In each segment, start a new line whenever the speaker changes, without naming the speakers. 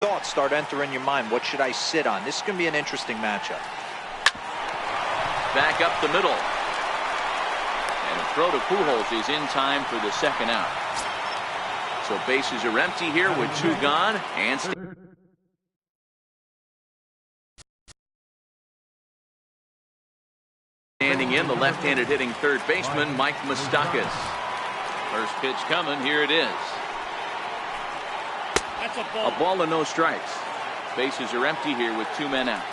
Thoughts start entering your mind. What should I sit on? This is going to be an interesting matchup.
Back up the middle. And a throw to Pujols is in time for the second out. So bases are empty here with two gone. And standing in, the left-handed hitting third baseman, Mike Moustakas. First pitch coming. Here it is. A ball and no strikes. Bases are empty here with two men out.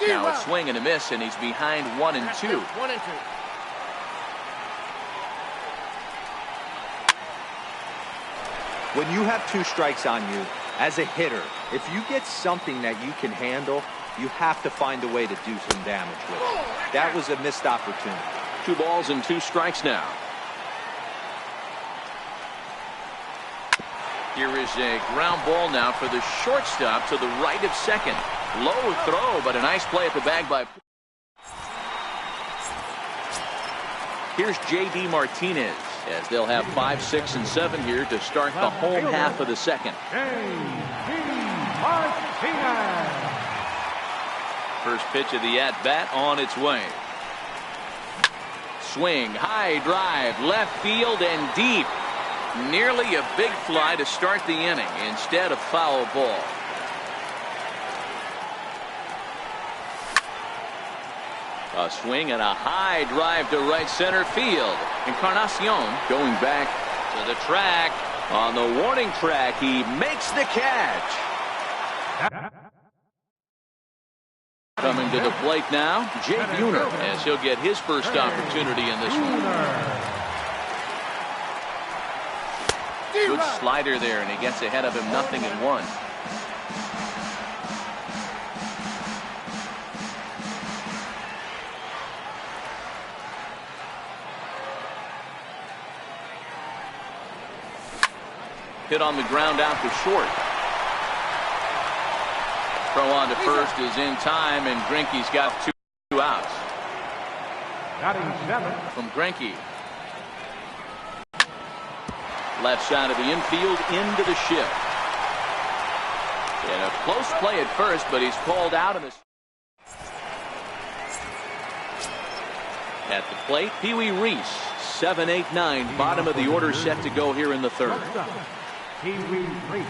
Now a swing and a miss, and he's behind 1-2.
When you have two strikes on you, as a hitter, if you get something that you can handle, you have to find a way to do some damage with it. That was a missed opportunity.
2 balls and 2 strikes now. Here is a ground ball now for the shortstop to the right of second. Low throw, but a nice play at the bag by. Here's J.D. Martinez, as they'll have 5, 6, and 7 here to start the home half of the second. First pitch of the at-bat on its way. Swing, high drive, left field and deep. Nearly a big fly to start the inning instead of foul ball. A swing and a high drive to right center field. Encarnacion going back to the track. On the warning track, he makes the catch. Coming to the plate now, Jay Buhner, as he'll get his first opportunity in this one. Good slider there, and he gets ahead of him 0-1. Hit on the ground out to short. Throw on to first is in time, and Greinke's got 2 outs. From Greinke. Left side of the infield into the shift. And a close play at first, but he's called out in this. At the plate, Pee Wee Reese, 7, 8, 9, bottom of the order set to go here in the third. Pee Wee Reese.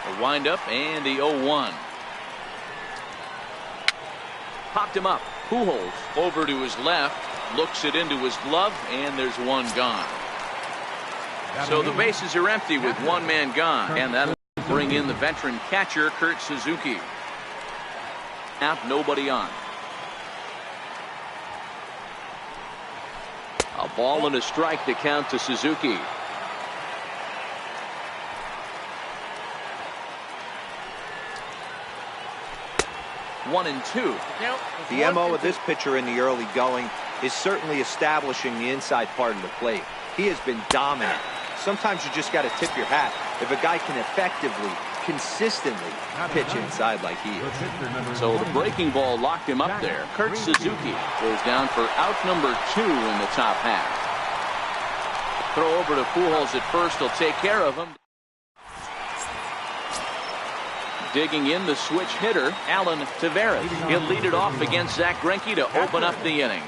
A windup and the 0-1. Popped him up. Pujols over to his left, looks it into his glove, and there's one gone. So the bases are empty with one man gone, and that'll bring in the veteran catcher, Kurt Suzuki. Nobody on. A ball and a strike to count to Suzuki. One and two.
The MO of this pitcher in the early going is certainly establishing the inside part of the plate. He has been dominant. Sometimes you just got to tip your hat if a guy can effectively, consistently pitch inside like he is.
So the breaking ball locked him up there. Kurt Suzuki goes down for out number 2 in the top half. Throw over to Pujols at first. He'll take care of him. Digging in the switch hitter, Alan Taveras. He'll lead it off against Zach Greinke to open up the inning.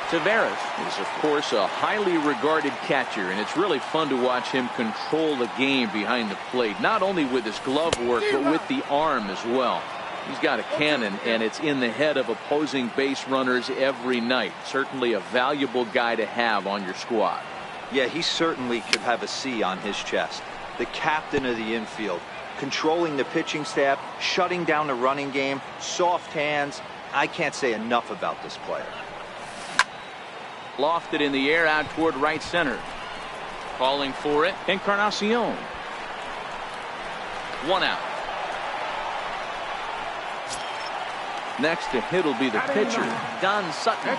Taveras is, of course, a highly regarded catcher, and it's really fun to watch him control the game behind the plate, not only with his glove work, but with the arm as well. He's got a cannon, and it's in the head of opposing base runners every night. Certainly a valuable guy to have on your squad.
Yeah, he certainly could have a C on his chest. The captain of the infield, controlling the pitching staff, shutting down the running game, soft hands. I can't say enough about this player.
Lofted in the air out toward right center. Calling for it, Encarnacion. 1 out. Next to hit will be the pitcher, Don Sutton.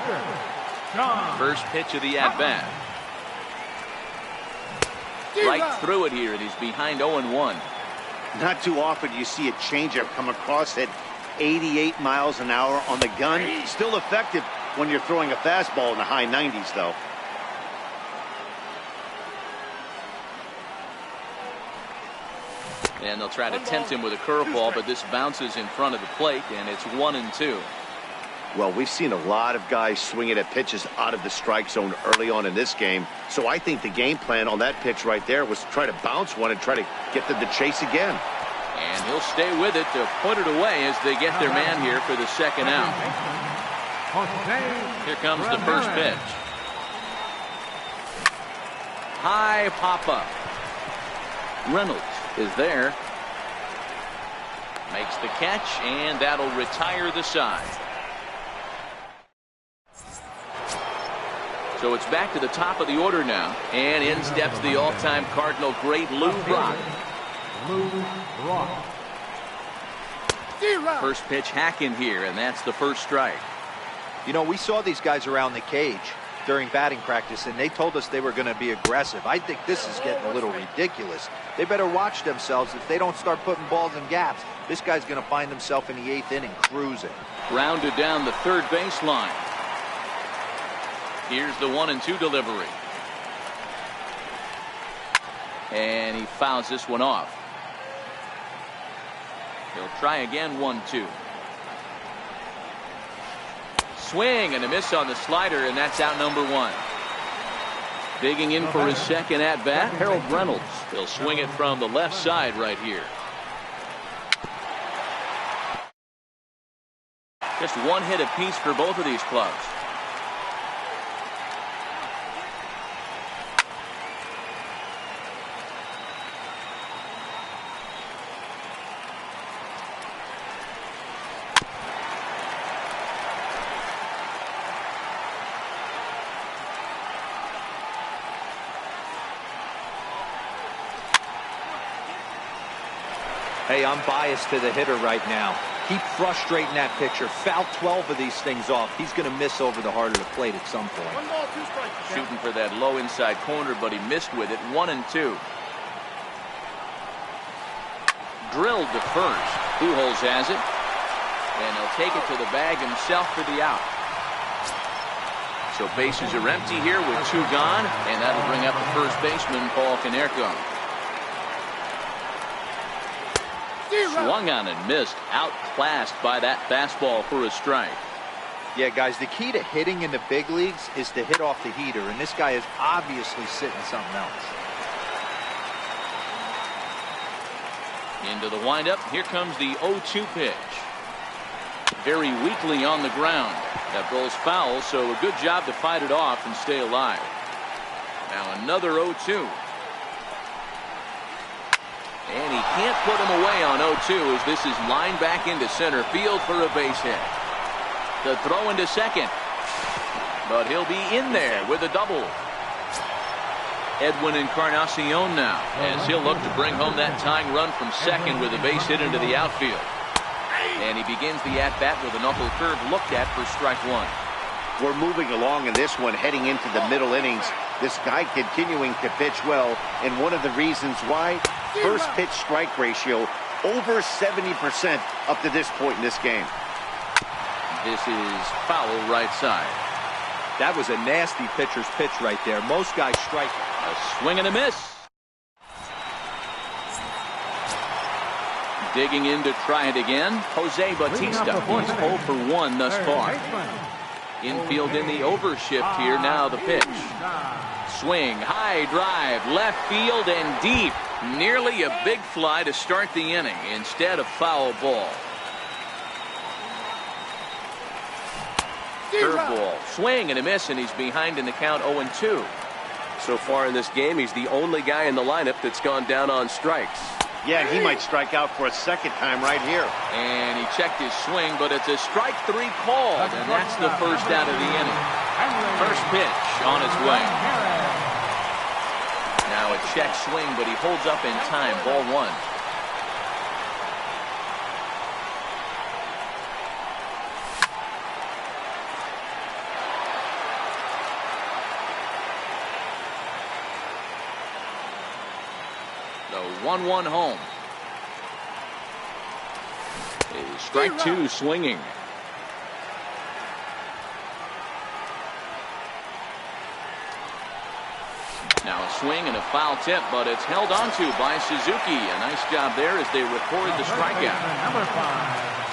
First pitch of the at-bat. Right through it here, and he's behind 0-1.
Not too often you see a changeup come across at 88 miles an hour on the gun. Still effective when you're throwing a fastball in the high 90s, though.
And they'll try to tempt him with a curveball, but this bounces in front of the plate, and it's 1-2.
Well, we've seen a lot of guys swinging at pitches out of the strike zone early on in this game. So I think the game plan on that pitch right there was to try to bounce one and try to get them to chase again.
And he'll stay with it to put it away as they get their man here for the second out. Here comes the first pitch. High pop-up. Reynolds is there. Makes the catch, and that'll retire the side. So it's back to the top of the order now, and in steps the all-time Cardinal great Lou Brock. First pitch hacking here, and that's the first strike.
You know, we saw these guys around the cage during batting practice, and they told us they were going to be aggressive. I think this is getting a little ridiculous. They better watch themselves. If they don't start putting balls in gaps, this guy's going to find himself in the 8th inning cruising.
Grounded down the third baseline. Here's the 1-2 delivery. And he fouls this one off. He'll try again, 1-2. Swing and a miss on the slider, and that's out number 1. Digging in for his second at-bat, Harold Reynolds. He'll swing it from the left side right here. Just one hit apiece for both of these clubs.
Hey, I'm biased to the hitter right now. Keep frustrating that pitcher. Foul 12 of these things off. He's going to miss over the heart of the plate at some point.
Shooting for that low inside corner, but he missed with it. 1-2. Drilled to first. Pujols has it. And he'll take it to the bag himself for the out. So bases are empty here with 2 gone. And that'll bring up the first baseman, Paul Konerko. Swung on and missed. Outclassed by that fastball for a strike.
Yeah, guys, the key to hitting in the big leagues is to hit off the heater, and this guy is obviously sitting something else.
Into the windup. Here comes the 0-2 pitch. Very weakly on the ground. That goes foul, so a good job to fight it off and stay alive. Now another 0-2. And he can't put him away on 0-2 as this is lined back into center field for a base hit. The throw into second. But he'll be in there with a double. Edwin Encarnacion now as he'll look to bring home that tying run from second with a base hit into the outfield. And he begins the at-bat with a knuckle curve looked at for strike 1.
We're moving along in this one, heading into the middle innings. This guy continuing to pitch well, and one of the reasons why, first pitch strike ratio over 70% up to this point in this game.
This is foul right side.
That was a nasty pitcher's pitch right there. Most guys strike.
A swing and a miss. Digging in to try it again, Jose Bautista. He's 0 for 1 thus far. Infield in the overshift here. Now the pitch. Swing, high drive, left field and deep. Nearly a big fly to start the inning instead of foul ball. Curveball, swing and a miss, and he's behind in the count 0-2.
So far in this game, he's the only guy in the lineup that's gone down on strikes.
Yeah, he might strike out for a second time right here.
And he checked his swing, but it's a strike 3 called, and that's the first out of the inning. First pitch on its way. Now a check swing, but he holds up in time. Ball 1. The 1-1 home. A strike two swinging. Now a swing and a foul tip, but it's held onto by Suzuki. A nice job there as they record the strikeout.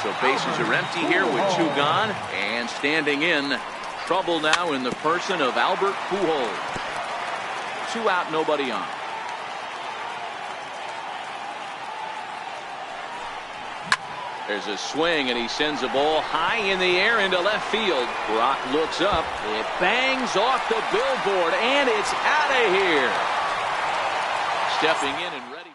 So bases are empty here with two gone, and standing in, trouble now in the person of Albert Pujols. 2 out, nobody on. There's a swing, and he sends a ball high in the air into left field. Brock looks up. It bangs off the billboard, and it's out of here. Stepping in and ready.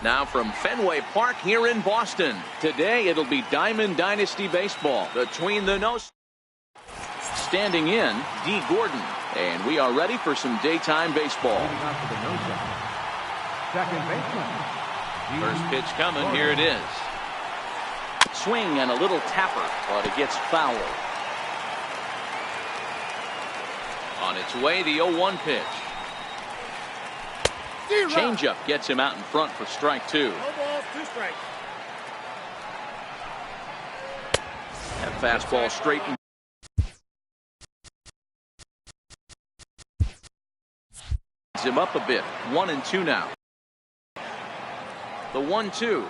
Now from Fenway Park here in Boston. Today it'll be Diamond Dynasty Baseball between the nose. Standing in, D. Gordon. And we are ready for some daytime baseball. First pitch coming. Here it is. Swing and a little tapper, but it gets foul. On its way, the 0-1 pitch. Changeup gets him out in front for strike 2.
No balls, 2 strikes.
That fastball straight and him up a bit. 1-2 now. The 1-2.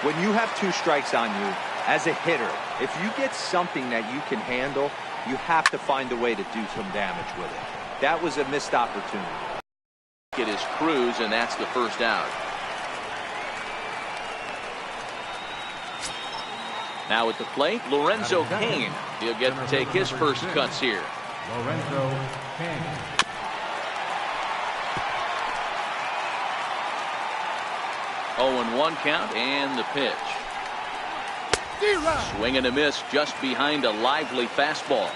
When you have 2 strikes on you as a hitter, if you get something that you can handle, you have to find a way to do some damage with it. That was a missed opportunity.
It is Cruz, and that's the first out. Now at the plate, Lorenzo Cain. He'll get to take his first cuts here.
Lorenzo Cain.
0-1 count and the pitch. Swing and a miss just behind a lively fastball.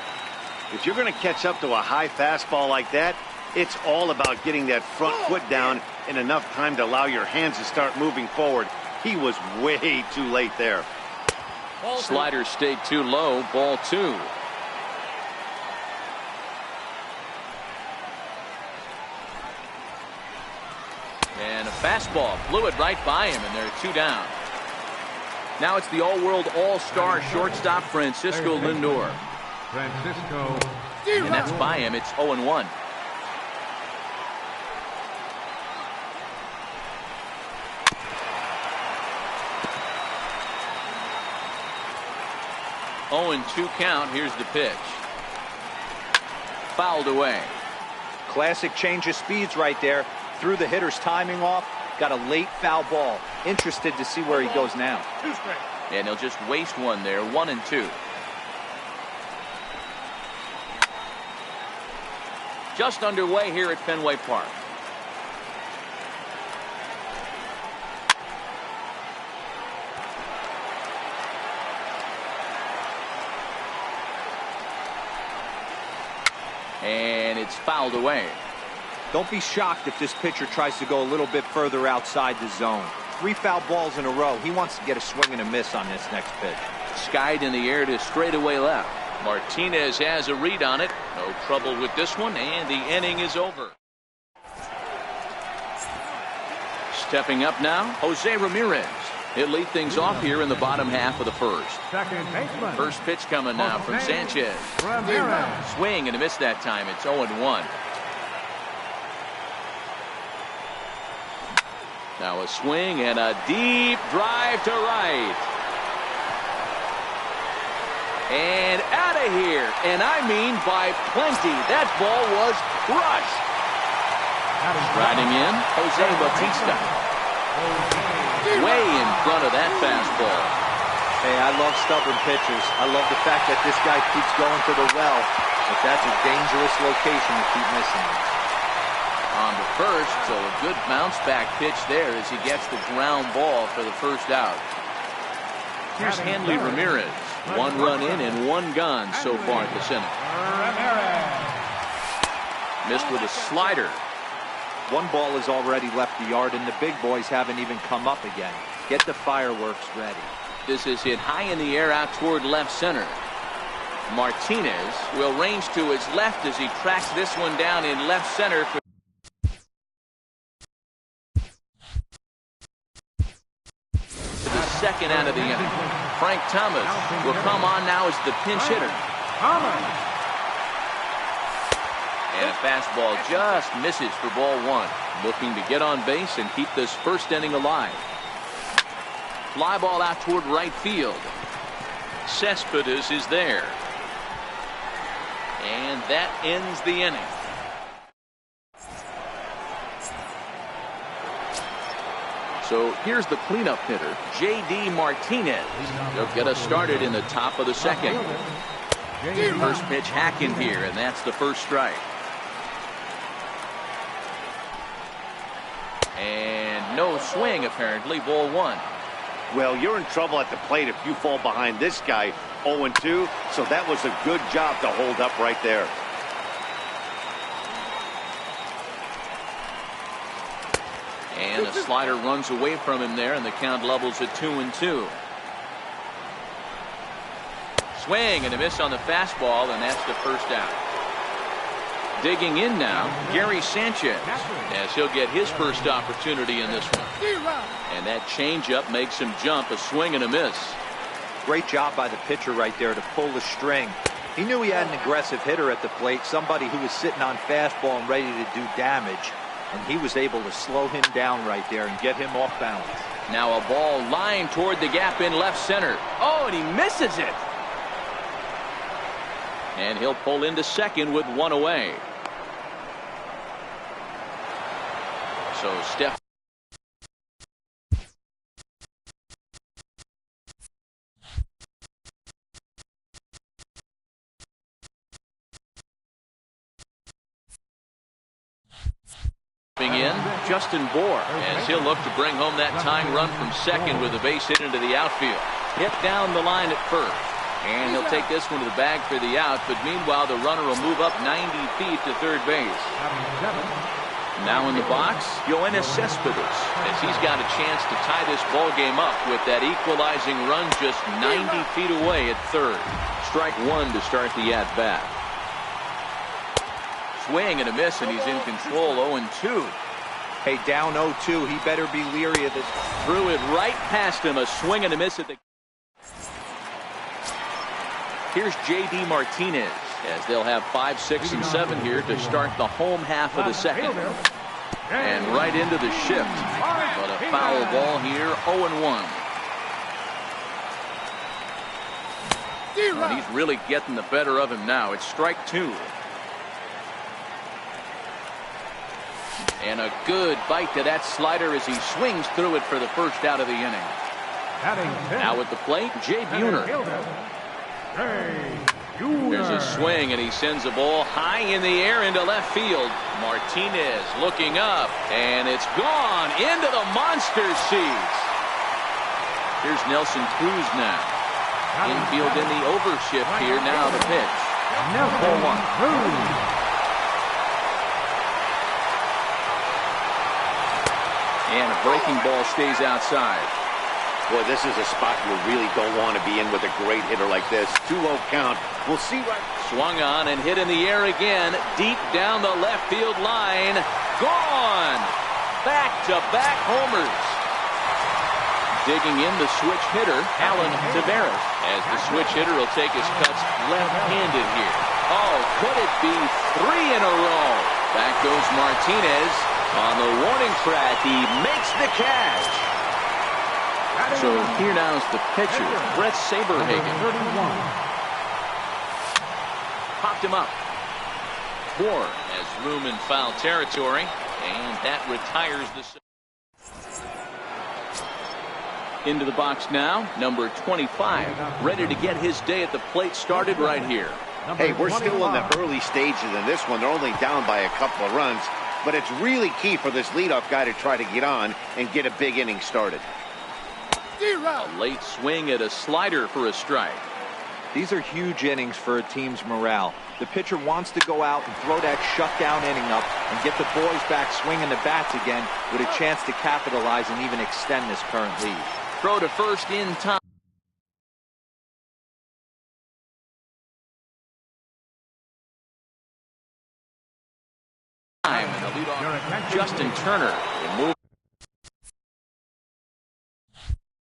If you're going to catch up to a high fastball like that, it's all about getting that front foot down in enough time to allow your hands to start moving forward. He was way too late there.
Slider stayed too low. Ball 2. And a fastball blew it right by him, and there are 2 down. Now it's the all-world all-star shortstop Francisco Lindor.
Francisco.
And that's by him. It's 0-1. Oh, and 2 count. Here's the pitch. Fouled away.
Classic change of speeds right there. Threw the hitter's timing off. Got a late foul ball. Interested to see where he goes now.
2 strikes.
And he'll just waste one there. 1-2. Just underway here at Fenway Park. And it's fouled away.
Don't be shocked if this pitcher tries to go a little bit further outside the zone. 3 foul balls in a row. He wants to get a swing and a miss on this next pitch.
Skied in the air to straightaway left. Martinez has a read on it. No trouble with this one, and the inning is over. Stepping up now, Jose Ramirez. He'll lead things off here in the bottom half of the first.
Second baseman.
First pitch coming now from Sanchez.
Ramirez.
Swing and a miss that time. It's 0-1. Now a swing and a deep drive to right. And out of here. And I mean by plenty. That ball was crushed. Riding in, Jose Bautista. Way in front of that fastball.
Hey, I love stubborn pitchers. I love the fact that this guy keeps going to the well. But that's a dangerous location to keep missing.
On the first, so a good bounce back pitch there as he gets the ground ball for the first out. Here's Hanley Ramirez. 1 run in and 1 gone so far at the center. Missed with a slider.
1 ball has already left the yard, and the big boys haven't even come up again. Get the fireworks ready.
This is hit high in the air out toward left center. Martinez will range to his left as he tracks this one down in left center. For the second out of the inning. Frank Thomas will come on now as the pinch hitter. And a fastball just misses for ball 1. Looking to get on base and keep this first inning alive. Fly ball out toward right field. Cespedes is there. And that ends the inning. So here's the cleanup hitter, J.D. Martinez. They'll get us started in the top of the second. First pitch hacking here, and that's the first strike. no swing apparently. Ball 1.
Well, you're in trouble at the plate if you fall behind this guy 0-2, so that was a good job to hold up right there.
And the slider runs away from him there, and the count levels at 2-2. Swing and a miss on the fastball, and that's the first out. Digging in now, Gary Sanchez, as he'll get his first opportunity in this one. And that changeup makes him jump, a swing and a miss.
Great job by the pitcher right there to pull the string. He knew he had an aggressive hitter at the plate, somebody who was sitting on fastball and ready to do damage. And he was able to slow him down right there and get him off balance.
Now a ball lined toward the gap in left center. Oh, and he misses it. And he'll pull into second with one away. So Steph. In Justin Bohr, as he'll look to bring home that tying run from second with a base hit into the outfield. Hit down the line at first, and he'll take this one to the bag for the out, but meanwhile the runner will move up 90 feet to third base. Now in the box, Yoenis Cespedes, as he's got a chance to tie this ball game up with that equalizing run just 90 feet away at third. Strike one to start the at-bat. Swing and a miss, and he's in control. 0-2.
Hey, down 0-2. He better be leery of this.
Threw it right past him. A swing and a miss at the. Here's J.D. Martinez, as they'll have 5, 6, and 7 here to start the home half of the second. And right into the shift. But a foul ball here. 0-1. And he's really getting the better of him now. It's strike 2. And a good bite to that slider as he swings through it for the first out of the inning. Now at the plate, Jay Buhner. There's a swing, and he sends a ball high in the air into left field. Martinez looking up, and it's gone into the monster seats. Here's Nelson Cruz now. Infield in the overshift here. Now the pitch. Ball 1. And a breaking ball stays outside.
Boy, this is a spot you really don't want to be in with a great hitter like this. 2-0 count. We'll see right.
Swung on and hit in the air again. Deep down the left field line. Gone. Back-to-back homers. Digging in the switch hitter, Alan Taveras. As the switch hitter will take his cuts left-handed here. Oh, could it be 3 in a row? Back goes Martinez. On the warning track, he makes the catch. So here now is the pitcher, Brett Saberhagen. Popped him up. 4 has room in foul territory, and that retires the. Into the box now, number 25, ready to get his day at the plate started right here.
Hey, we're still in the early stages in this one. They're only down by a couple of runs. But it's really key for this leadoff guy to try to get on and get a big inning started.
A late swing at a slider for a strike.
These are huge innings for a team's morale. The pitcher wants to go out and throw that shutdown inning up and get the boys back swinging the bats again with a chance to capitalize and even extend this current lead.
Throw to first in time. Justin Turner will move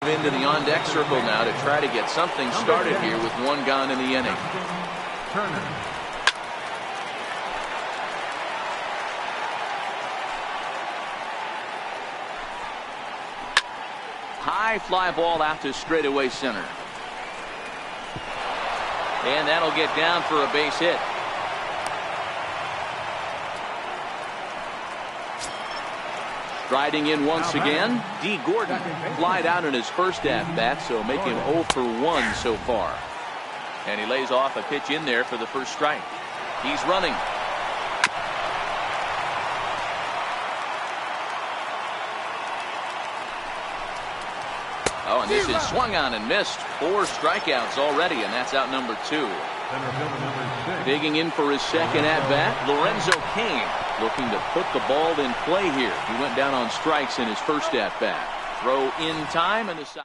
into the on-deck circle now to try to get something started here with one gone in the inning.
Turner.
High fly ball out to straightaway center. And that'll get down for a base hit. Striding in once again, D. Gordon flied out in his first at-bat, so make him 0 for 1 so far. And he lays off a pitch in there for the first strike. He's running. Oh, and this is swung on and missed. 4 strikeouts already, and that's out number 2.
Center fielder number 6.
Digging in for his second at-bat, Lorenzo Cain, looking to put the ball in play here. He went down on strikes in his first at-bat. Throw in time, and the side.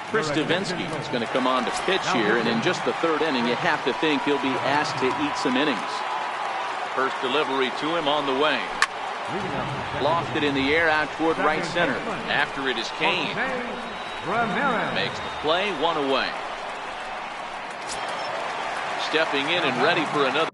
Chris Davinsky is going to come on to pitch here, and in just the 3rd inning, you have to think he'll be asked to eat some innings. First delivery to him on the way. Lofted in the air out toward right center. After it is Cain. Makes the play, 1 away. Stepping in and ready for another.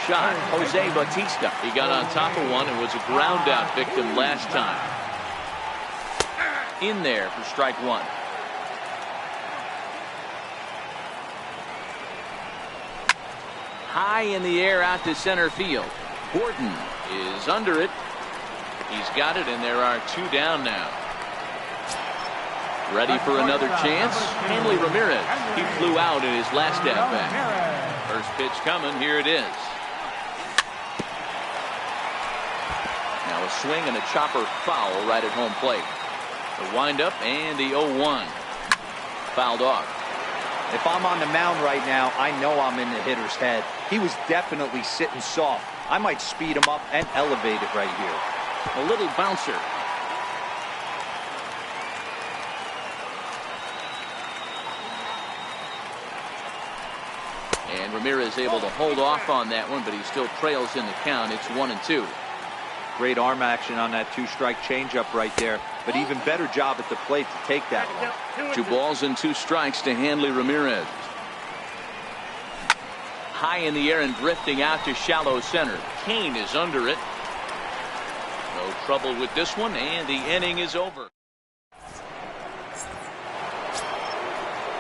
Shot, Jose Bautista. He got on top of one and was a ground out victim last time. In there for strike 1. High in the air out to center field. Gordon is under it. He's got it, and there are 2 down now. Ready for another chance? Hanley Ramirez. He flew out in his last at-bat. First pitch coming. Here it is. Now a swing and a chopper foul right at home plate. The windup and the 0-1. Fouled off.
If I'm on the mound right now, I know I'm in the hitter's head. He was definitely sitting soft. I might speed him up and elevate it right here.
A little bouncer. And Ramirez able to hold off on that one, but he still trails in the count. It's 1-2.
Great arm action on that 2-strike changeup right there, but even better job at the plate to take that one.
2 balls and 2 strikes to Hanley Ramirez. High in the air and drifting out to shallow center. Cain is under it. No trouble with this one, and the inning is over.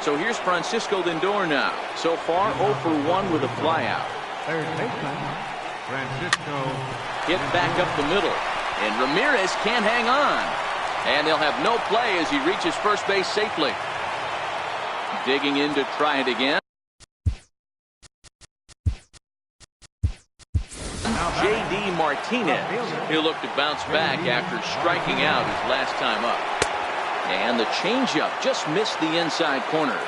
So here's Francisco Lindor now. So far 0 for 1 with a flyout.
Third baseman, Francisco.
Hit back up the middle, and Ramirez can't hang on, and they'll have no play as he reaches first base safely. Digging in to try it again. J.D. Martinez. He'll look to bounce back after striking out his last time up. And the changeup just missed the inside corner.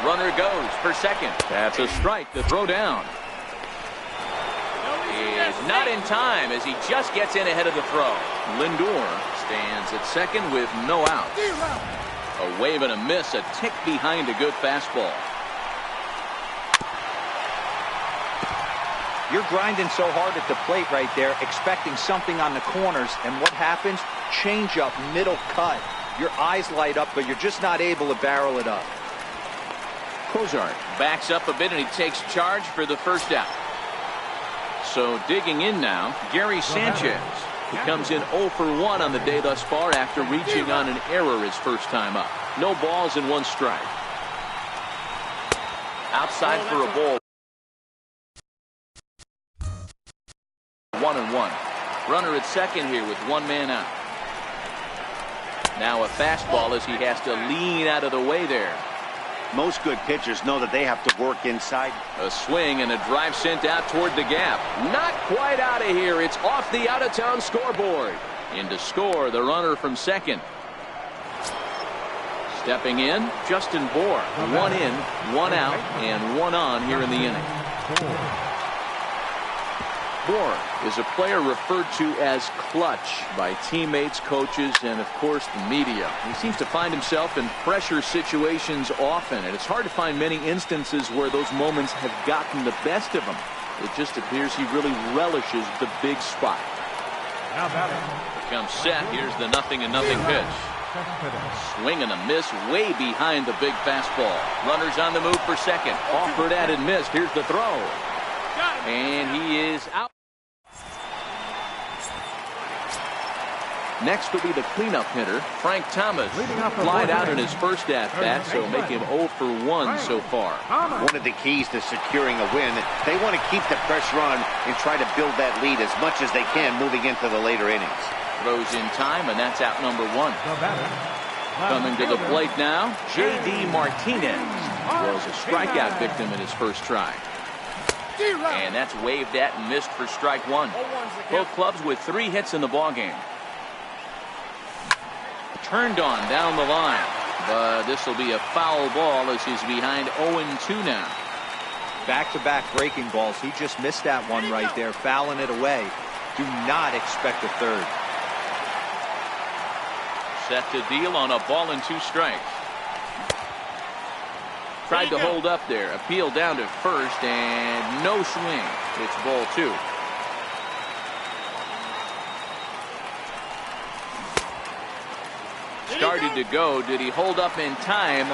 Runner goes for second. That's a strike to throw down. Is not in time as he just gets in ahead of the throw. Lindor stands at second with no out. A wave and a miss, a tick behind a good fastball.
You're grinding so hard at the plate right there, expecting something on the corners, and what happens? Change up, middle cut. Your eyes light up, but you're just not able to barrel it up.
Cozart backs up a bit, and he takes charge for the first out. So digging in now, Gary Sanchez. He comes in 0 for 1 on the day thus far after reaching on an error his first time up. No balls and 1 strike. Outside for a ball. 1-1. Runner at second here with 1 man out. Now a fastball as he has to lean out of the way there.
Most good pitchers know that they have to work inside.
A swing and a drive sent out toward the gap. Not quite out of here. It's off the out-of-town scoreboard. In to score the runner from second. Stepping in, Justin Bour. 1 in, 1 out, and 1 on here in the inning. Bour is a player referred to as clutch by teammates, coaches, and of course the media. He seems to find himself in pressure situations often, and it's hard to find many instances where those moments have gotten the best of him. It just appears he really relishes the big spot.
Now batting.
Here comes set. Here's the 0-0 pitch. Swing and a miss way behind the big fastball. Runners on the move for second. Offered at and missed. Here's the throw. And he is out. Next will be the cleanup hitter, Frank Thomas. Flied out in his first at-bat, so make him 0 for 1 so far.
One of the keys to securing a win, they want to keep the pressure on and try to build that lead as much as they can moving into the later innings.
Throws in time, and that's out number 1. Coming to the plate now, J.D. Martinez was a strikeout victim in his first try. And that's waved at and missed for strike one. Both clubs with 3 hits in the ballgame. Turned on down the line, but this will be a foul ball as he's behind 0-2 now.
Back-to-back breaking balls. He just missed that one right there, fouling it away. Do not expect a third.
Set to deal on a ball and 2 strikes. Tried to hold up there. Appeal down to first and no swing. It's ball 2. Started to go. Did he hold up in time?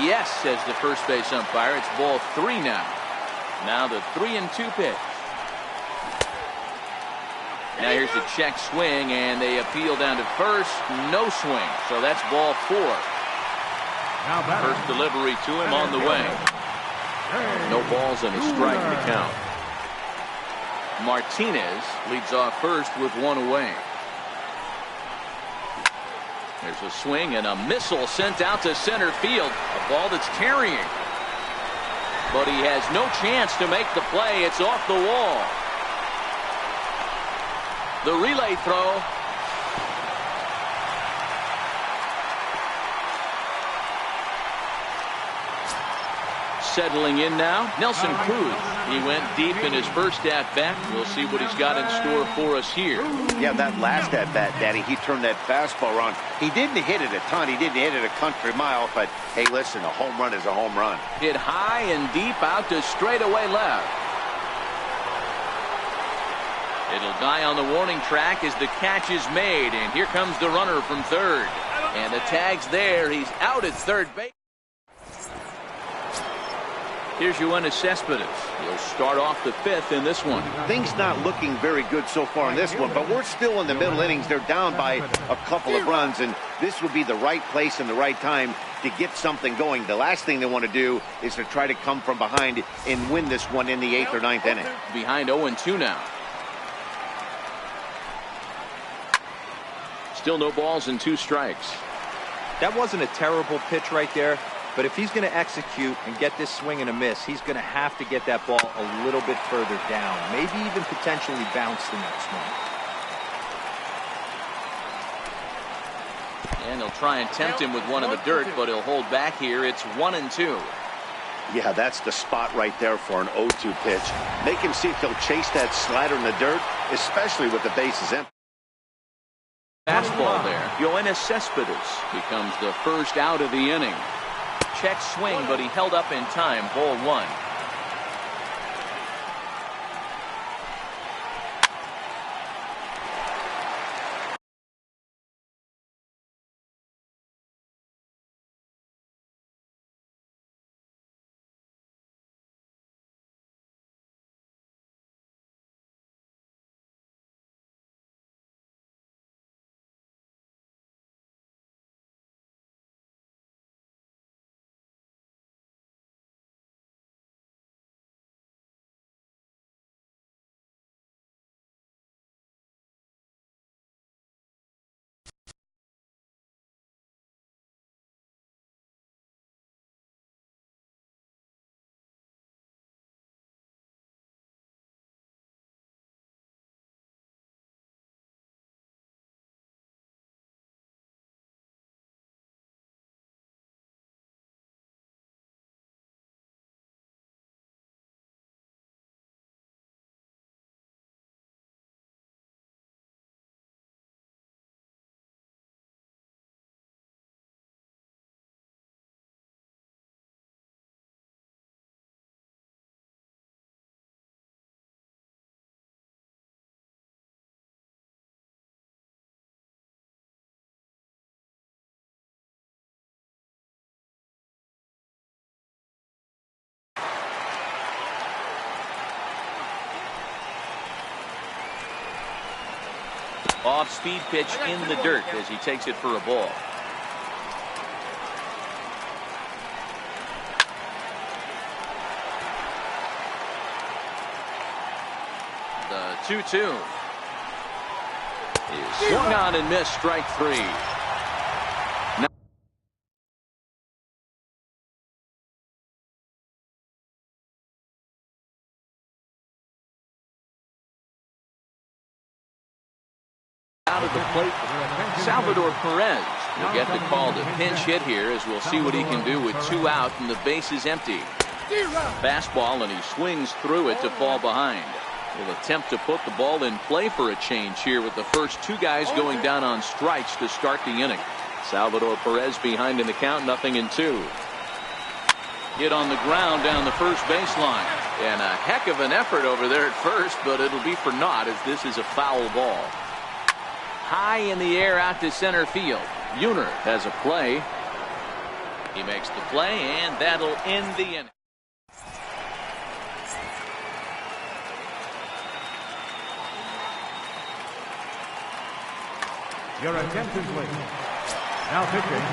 Yes, says the first base umpire. It's ball 3 now. Now the 3-2 pitch. Now here's the check swing, and they appeal down to first. No swing. So that's ball 4. First delivery to him on the way. No balls and a strike to count. Martinez leads off first with 1 away. There's a swing and a missile sent out to center field. A ball that's carrying. But he has no chance to make the play. It's off the wall. The relay throw. Settling in now, Nelson Cruz. He went deep in his first at-bat. We'll see what he's got in store for us here.
Yeah, that last at-bat, Daddy, he turned that fastball around. He didn't hit it a ton. He didn't hit it a country mile. But, hey, listen, a home run is a home run.
Hit high and deep out to straightaway left. It'll die on the warning track as the catch is made. And here comes the runner from third. And the tag's there. He's out at third base. Here's Yoenis Cespedes. He'll start off the 5th in this one.
Things not looking very good so far in this one, but we're still in the middle innings. They're down by a couple of runs, and this would be the right place and the right time to get something going. The last thing they want to do is to try to come from behind and win this one in the 8th or 9th inning.
Behind 0-2 now. Still no balls and 2 strikes.
That wasn't a terrible pitch right there. But if he's going to execute and get this swing and a miss, he's going to have to get that ball a little bit further down. Maybe even potentially bounce the next one.
And he'll try and tempt him with one in the dirt, but he'll hold back here. It's 1-2.
Yeah, that's the spot right there for an 0-2 pitch. Make him see if he'll chase that slider in the dirt, especially with the bases empty.
Fastball there. Yoenis Cespedes becomes the first out of the inning. Check swing, but he held up in time. Ball 1. Off-speed pitch in the dirt as he takes it for a ball. The 2-2 is swung on and missed. Strike 3. plate, Salvador Perez will get the call to pinch hit here, as we'll see what he can do with 2 out and the base is empty. Fastball, and he swings through it to fall behind. Will attempt to put the ball in play for a change here, with the first 2 guys going down on strikes to start the inning. Salvador Perez behind in the count, 0-2. Hit on the ground down the first baseline, and a heck of an effort over there at first, but it'll be for naught, as this is a foul ball. High in the air out to center field. Buhner has a play. He makes the play, and that'll end the inning.
Your attention, please. Now pitching.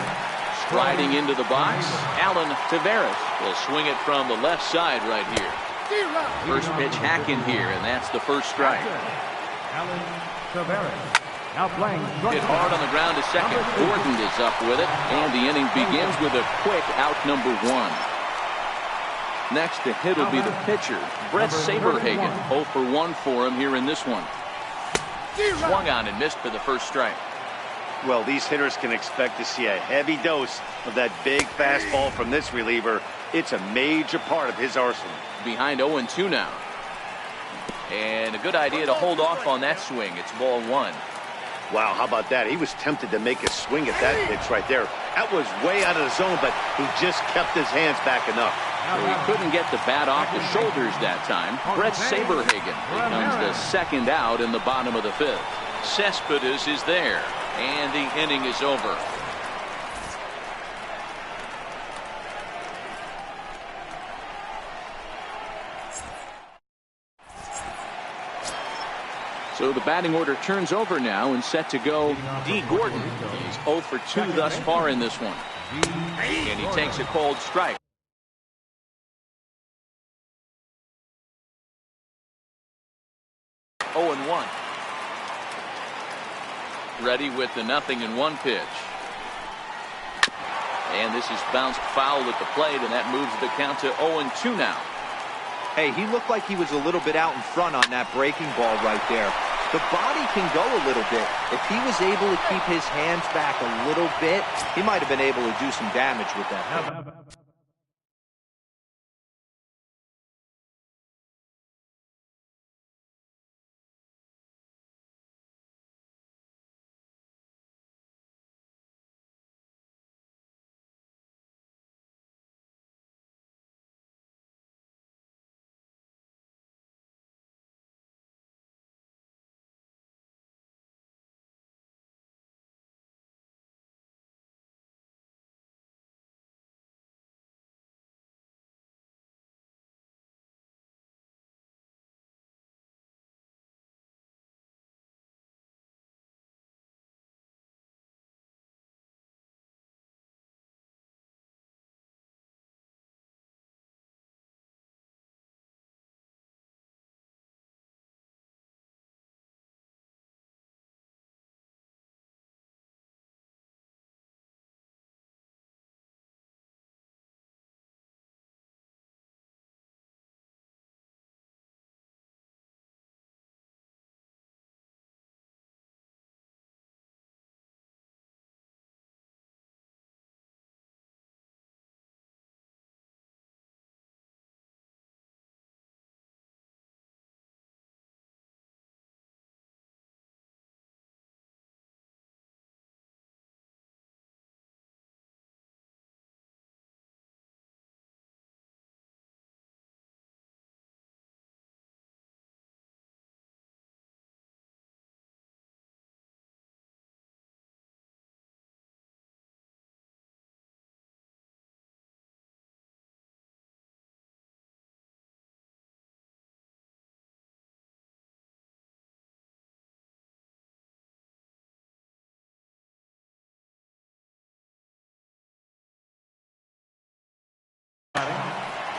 Striding into the box, Alan Taveras will swing it from the left side right here. First pitch hack in here, and that's the first strike.
Alan Taveras. Now playing.
Hit hard on the ground to second. Gordon is up with it, and the inning begins with a quick out, number 1. Next to hit will be the pitcher, Brett Saberhagen. 0 for 1 for him here in this one. Swung on and missed for the first strike.
Well, these hitters can expect to see a heavy dose of that big fastball from this reliever. It's a major part of his arsenal.
Behind 0-2 now. And a good idea to hold off on that swing. It's ball 1.
Wow, how about that? He was tempted to make a swing at that pitch right there. That was way out of the zone, but he just kept his hands back enough.
So he couldn't get the bat off the shoulders that time. Brett Saberhagen becomes the second out in the bottom of the 5th. Cespedes is there, and the inning is over. So the batting order turns over now, and set to go D. Gordon. He's 0 for 2 thus far in this one. And he takes a cold strike. Oh, and 1. Ready with the 0-1 pitch. And this is bounced foul at the plate, and that moves the count to 0-2 now.
Hey, he looked like he was a little bit out in front on that breaking ball right there. The body can go a little bit. If he was able to keep his hands back a little bit, he might have been able to do some damage with that hit.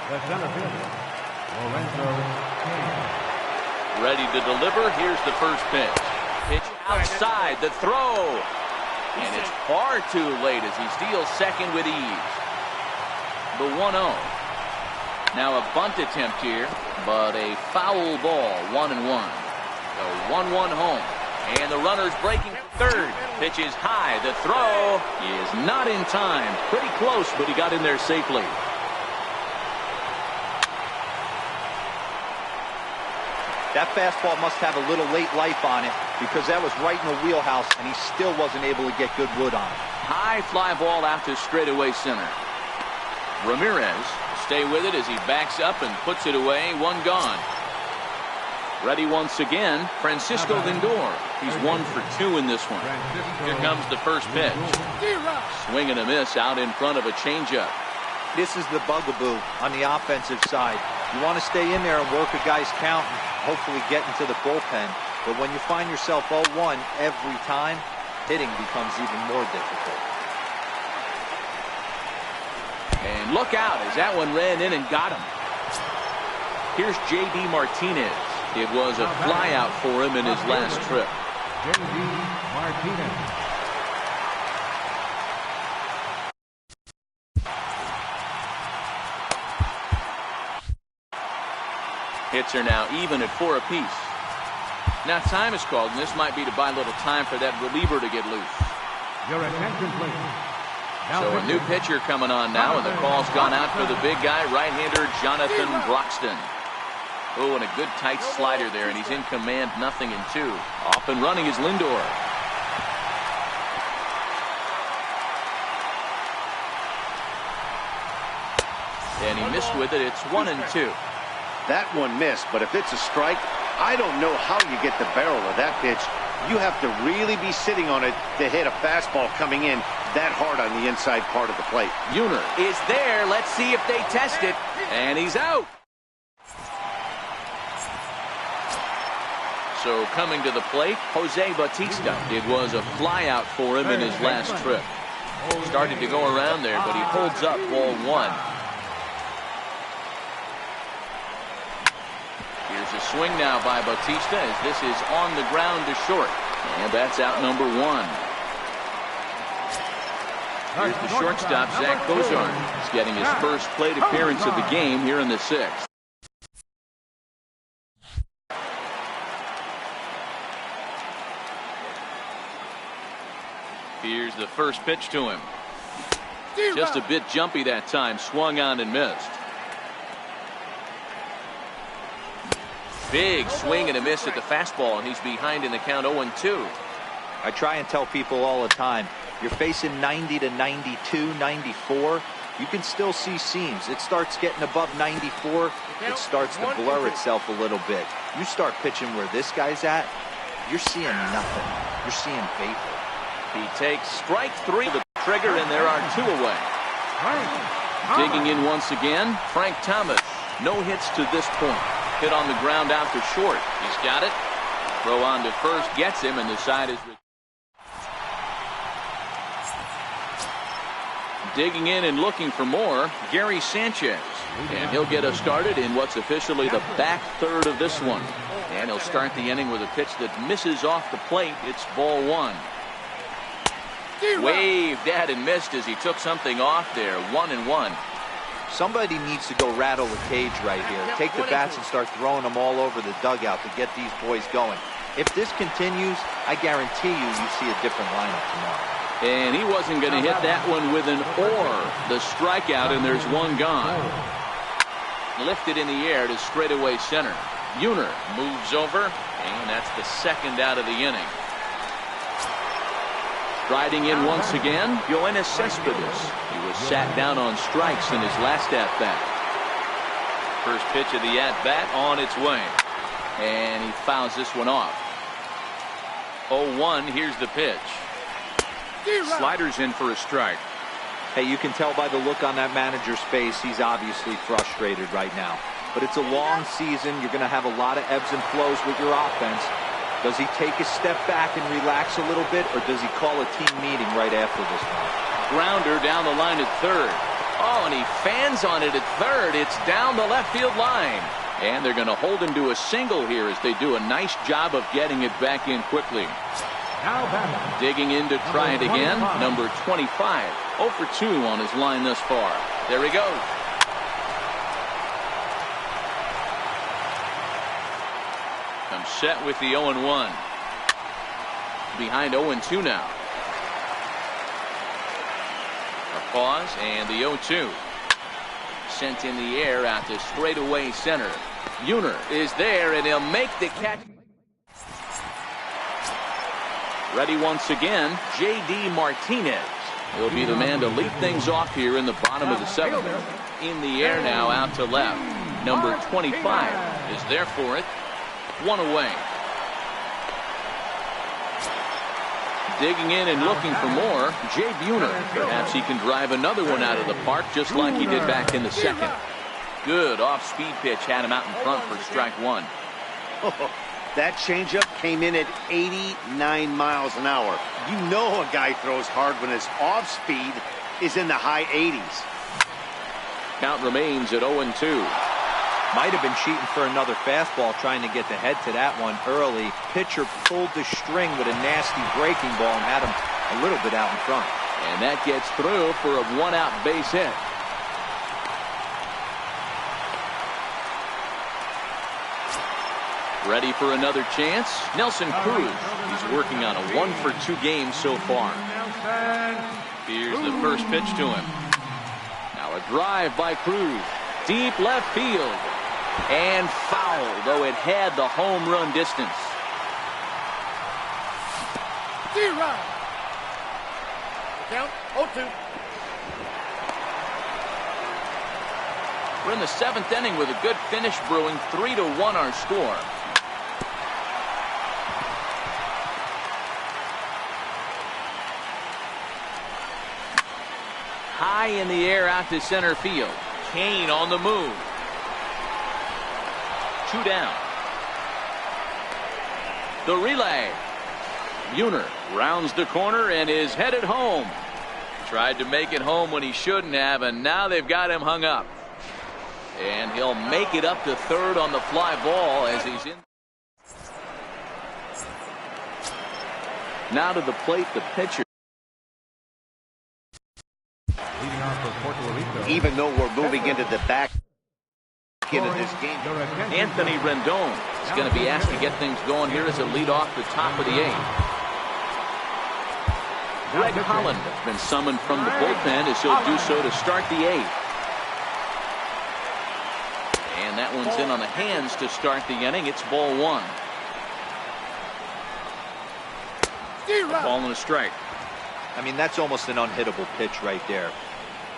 The center fielder, Lorenzo.
Ready to deliver. Here's the first pitch. Pitch outside, the throw. And it's far too late as he steals second with ease. The 1-0. Now a bunt attempt here, but a foul ball, 1-1. The 1-1 home. And the runner's breaking. Third. Pitch is high. The throw is not in time. Pretty close, but he got in there safely.
That fastball must have a little late life on it because that was right in the wheelhouse, and he still wasn't able to get good wood on it.
High fly ball out to straightaway center. Ramirez stay with it as he backs up and puts it away. One gone. Ready once again, Francisco Lindor. He's 1 for 2 in this one. Here comes the first pitch. Swing and a miss out in front of a changeup.
This is the bugaboo on the offensive side. You want to stay in there and work a guy's count and hopefully get into the bullpen. But when you find yourself 0-1 every time, hitting becomes even more difficult.
And look out as that one ran in and got him. Here's J.D. Martinez. It was a flyout for him in his last trip.
J.D. Martinez.
Hits are now even at 4 apiece. Now time is called, and this might be to buy a little time for that reliever to get loose.
Your attention, please.
So a new pitcher coming on now, and the call's gone out for the big guy, right-hander Jonathan Broxton. Oh, and a good tight slider there, and he's in command, 0-2. Off and running is Lindor. And he missed with it. It's 1-2.
That one missed, but if it's a strike, I don't know how you get the barrel of that pitch. You have to really be sitting on it to hit a fastball coming in that hard on the inside part of the plate.
Uner is there. Let's see if they test it. And he's out. So coming to the plate, Jose Bautista. It was a flyout for him in his last trip. Started to go around there, but he holds up ball 1. Here's a swing now by Bautista as this is on the ground to short. And that's out number 1. Here's the shortstop, Zach Cozart. He's getting his first plate appearance of the game here in the 6th. Here's the first pitch to him. Just a bit jumpy that time. Swung on and missed. Big swing and a miss at the fastball, and he's behind in the count 0-2.
I try and tell people all the time, you're facing 90 to 92, 94. You can still see seams. It starts getting above 94. It starts to blur itself a little bit. You start pitching where this guy's at, you're seeing nothing. You're seeing vapor.
He takes strike 3 the trigger, and there are 2 away. Digging in once again, Frank Thomas. No hits to this point. Hit on the ground out to short. He's got it. Throw on to first gets him, and the side is digging in and looking for more, Gary Sanchez. And he'll get us started in what's officially the back third of this one. And he'll start the inning with a pitch that misses off the plate. It's ball 1. Waved at and missed as he took something off there. 1-1.
Somebody needs to go rattle the cage right here. Take the bats and start throwing them all over the dugout to get these boys going. If this continues, I guarantee you see a different lineup tomorrow.
And he wasn't going to hit that one with an or. The strikeout, and there's 1 gone. Lifted in the air to straightaway center. Uner moves over, and that's the 2nd out of the inning. Striding in once again, Yoenis Cespedes. He was sat down on strikes in his last at-bat. First pitch of the at-bat on its way. And he fouls this one off. 0-1, here's the pitch. Sliders in for a strike.
Hey, you can tell by the look on that manager's face, he's obviously frustrated right now. But it's a long season. You're going to have a lot of ebbs and flows with your offense. Does he take a step back and relax a little bit, or does he call a team meeting right after this one?
Grounder down the line at third. Oh, and he fans on it at third. It's down the left field line. And they're going to hold him to a single here as they do a nice job of getting it back in quickly. Digging in to try it again, number 25. 0 for 2 on his line thus far. There he goes. Comes set with the 0-1. behind 0-2 now. A pause and the 0-2. Sent in the air out to straightaway center. Buhner is there, and he'll make the catch. Ready once again, J.D. Martinez. He'll be the man to lead things off here in the bottom of the 7th. In the air now, out to left. Number 25 is there for it. 1 away. Digging in and looking for more, Jay Buhner. Perhaps he can drive another one out of the park just like he did back in the 2nd. Good off-speed pitch had him out in front for strike 1.
That changeup came in at 89 miles an hour. You know a guy throws hard when his off-speed is in the high 80s.
Count remains at 0-2.
Might have been cheating for another fastball, trying to get the head to that one early. Pitcher pulled the string with a nasty breaking ball and had him a little bit out in front.
And that gets through for a 1-out base hit. Ready for another chance? Nelson Cruz. He's working on a 1-for-2 game so far. Here's the first pitch to him. Now a drive by Cruz. Deep left field. And foul, though it had the home run distance.
Count 0-2.
We're in the 7th inning with a good finish brewing. 3-1 our score. High in the air out to center field. Kane on the move. 2 down. The relay. Buhner rounds the corner and is headed home. Tried to make it home when he shouldn't have, and now they've got him hung up. And he'll make it up to 3rd on the fly ball as he's in. Now to the plate, the pitcher.
Even though we're moving into the back end of this game.
Anthony Rendon is going to be asked to get things going here as a lead off the top of the 8th. Greg Holland has been summoned from the bullpen as he'll do so to start the 8th. And that one's in on the hands to start the inning. It's ball 1. A ball and a strike.
I mean, that's almost an unhittable pitch right there.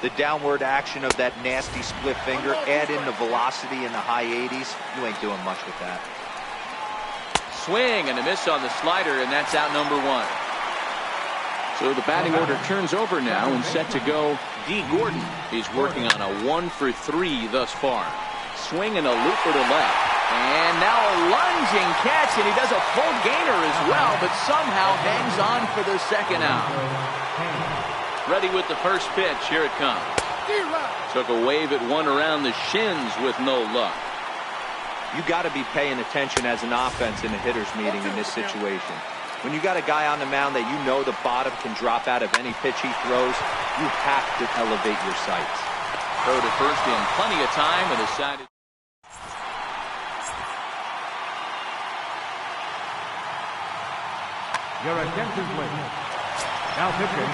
The downward action of that nasty split finger, add in the velocity in the high 80s, you ain't doing much with that.
Swing and a miss on the slider, and that's out number 1. So the batting order turns over now, and set to go D. Gordon. He's working on a 1-for-3 thus far. Swing and a looper to left. And now a lunging catch, and he does a full gainer as well, but somehow hangs on for the 2nd out. Ready with the first pitch. Here it comes. Took a wave at one around the shins with no luck.
You got to be paying attention as an offense in a hitter's meeting in this situation. When you got a guy on the mound that you know the bottom can drop out of any pitch he throws, you have to elevate your sights.
Throw to first in plenty of time and decided.
Your attention, please. Now pitching.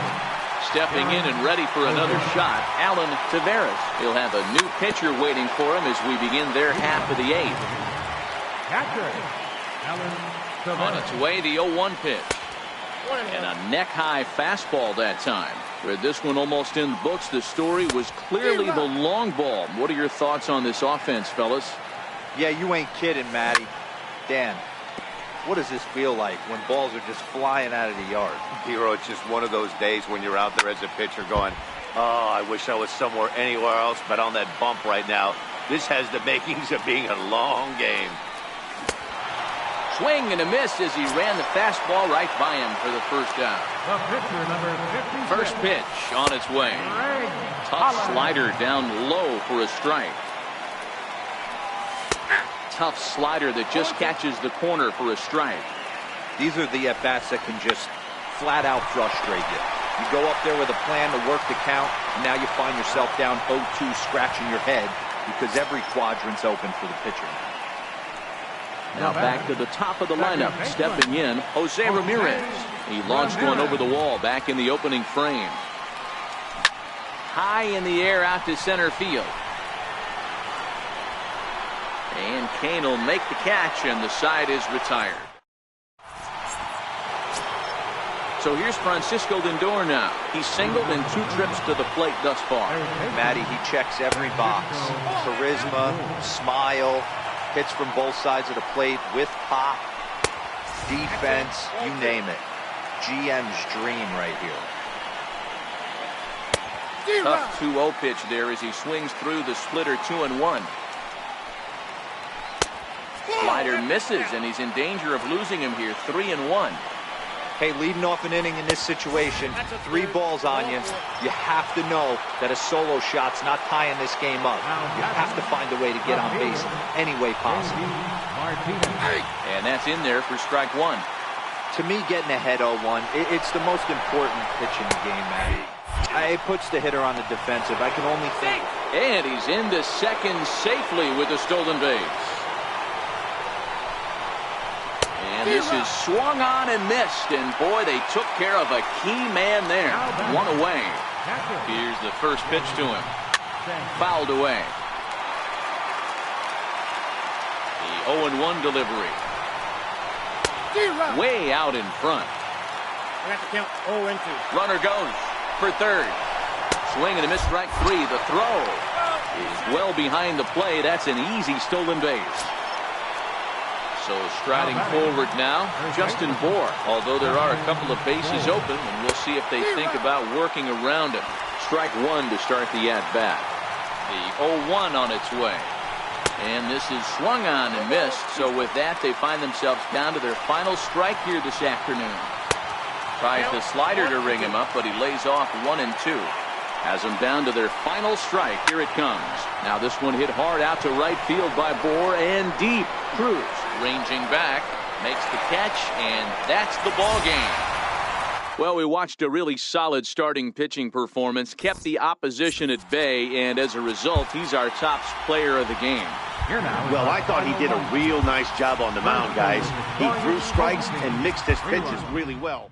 Stepping in and ready for another shot, Alan Taveras. He'll have a new pitcher waiting for him as we begin their half of the 8th.
Catcher, Alan Taveras.
On its way, the 0-1 pitch. And a neck-high fastball that time. With this one almost in the books, the story was clearly the long ball. What are your thoughts on this offense, fellas?
Yeah, you ain't kidding, Matty. Dan, what does this feel like when balls are just flying out of the yard?
Hero, it's just one of those days when you're out there as a pitcher going, oh, I wish I was somewhere anywhere else but on that bump right now. This has the makings of being a long game.
Swing and a miss as he ran the fastball right by him for the first out.
The pitcher, number 56.
First pitch on its way. Tough slider down low for a strike. Tough slider that just catches the corner for a strike.
These are the at-bats that can just flat out frustrate you. You go up there with a plan to work the count, and now you find yourself down 0-2 scratching your head because every quadrant's open for the pitcher.
Now back to the top of the lineup. Stepping in, Jose Ramirez. He launched one over the wall back in the opening frame. High in the air out to center field. And Kane will make the catch, and the side is retired. So here's Francisco Lindor now. He's singled in 2 trips to the plate thus far.
Matty, he checks every box. Charisma, smile, hits from both sides of the plate with pop, defense, you name it. GM's dream right here.
Tough 2-0 pitch there as he swings through the splitter 2-1. Slider misses, and he's in danger of losing him here. 3-1.
Hey, leading off an inning in this situation, 3 balls on you. You have to know that a solo shot's not tying this game up. You have to find a way to get on base any way possible.
And that's in there for strike 1.
To me, getting ahead 0-1, it's the most important pitch in the game, Matty. It puts the hitter on the defensive. I can only think.
And he's into second safely with a stolen base. And this is swung on and missed, and boy, they took care of a key man there. 1 away. Here's the first pitch to him. Fouled away. The 0-1 delivery. Way out in front.
We have to count 0-2.
Runner goes for third. Swing and a miss, strike 3. The throw is well behind the play. That's an easy stolen base. So striding forward now, Justin Bour. Although there are a couple of bases open, and we'll see if they think about working around him. Strike 1 to start the at-bat. The 0-1 on its way. And this is swung on and missed. So with that, they find themselves down to their final strike here this afternoon. Tries the slider to ring him up, but he lays off 1 and 2. Has them down to their final strike. Here it comes. Now this one hit hard out to right field by Bour and deep. Cruz ranging back, makes the catch, and that's the ball game. Well, we watched a really solid starting pitching performance, kept the opposition at bay, and as a result, he's our top player of the game.
Well, I thought he did a real nice job on the mound, guys. He threw strikes and mixed his pitches really well.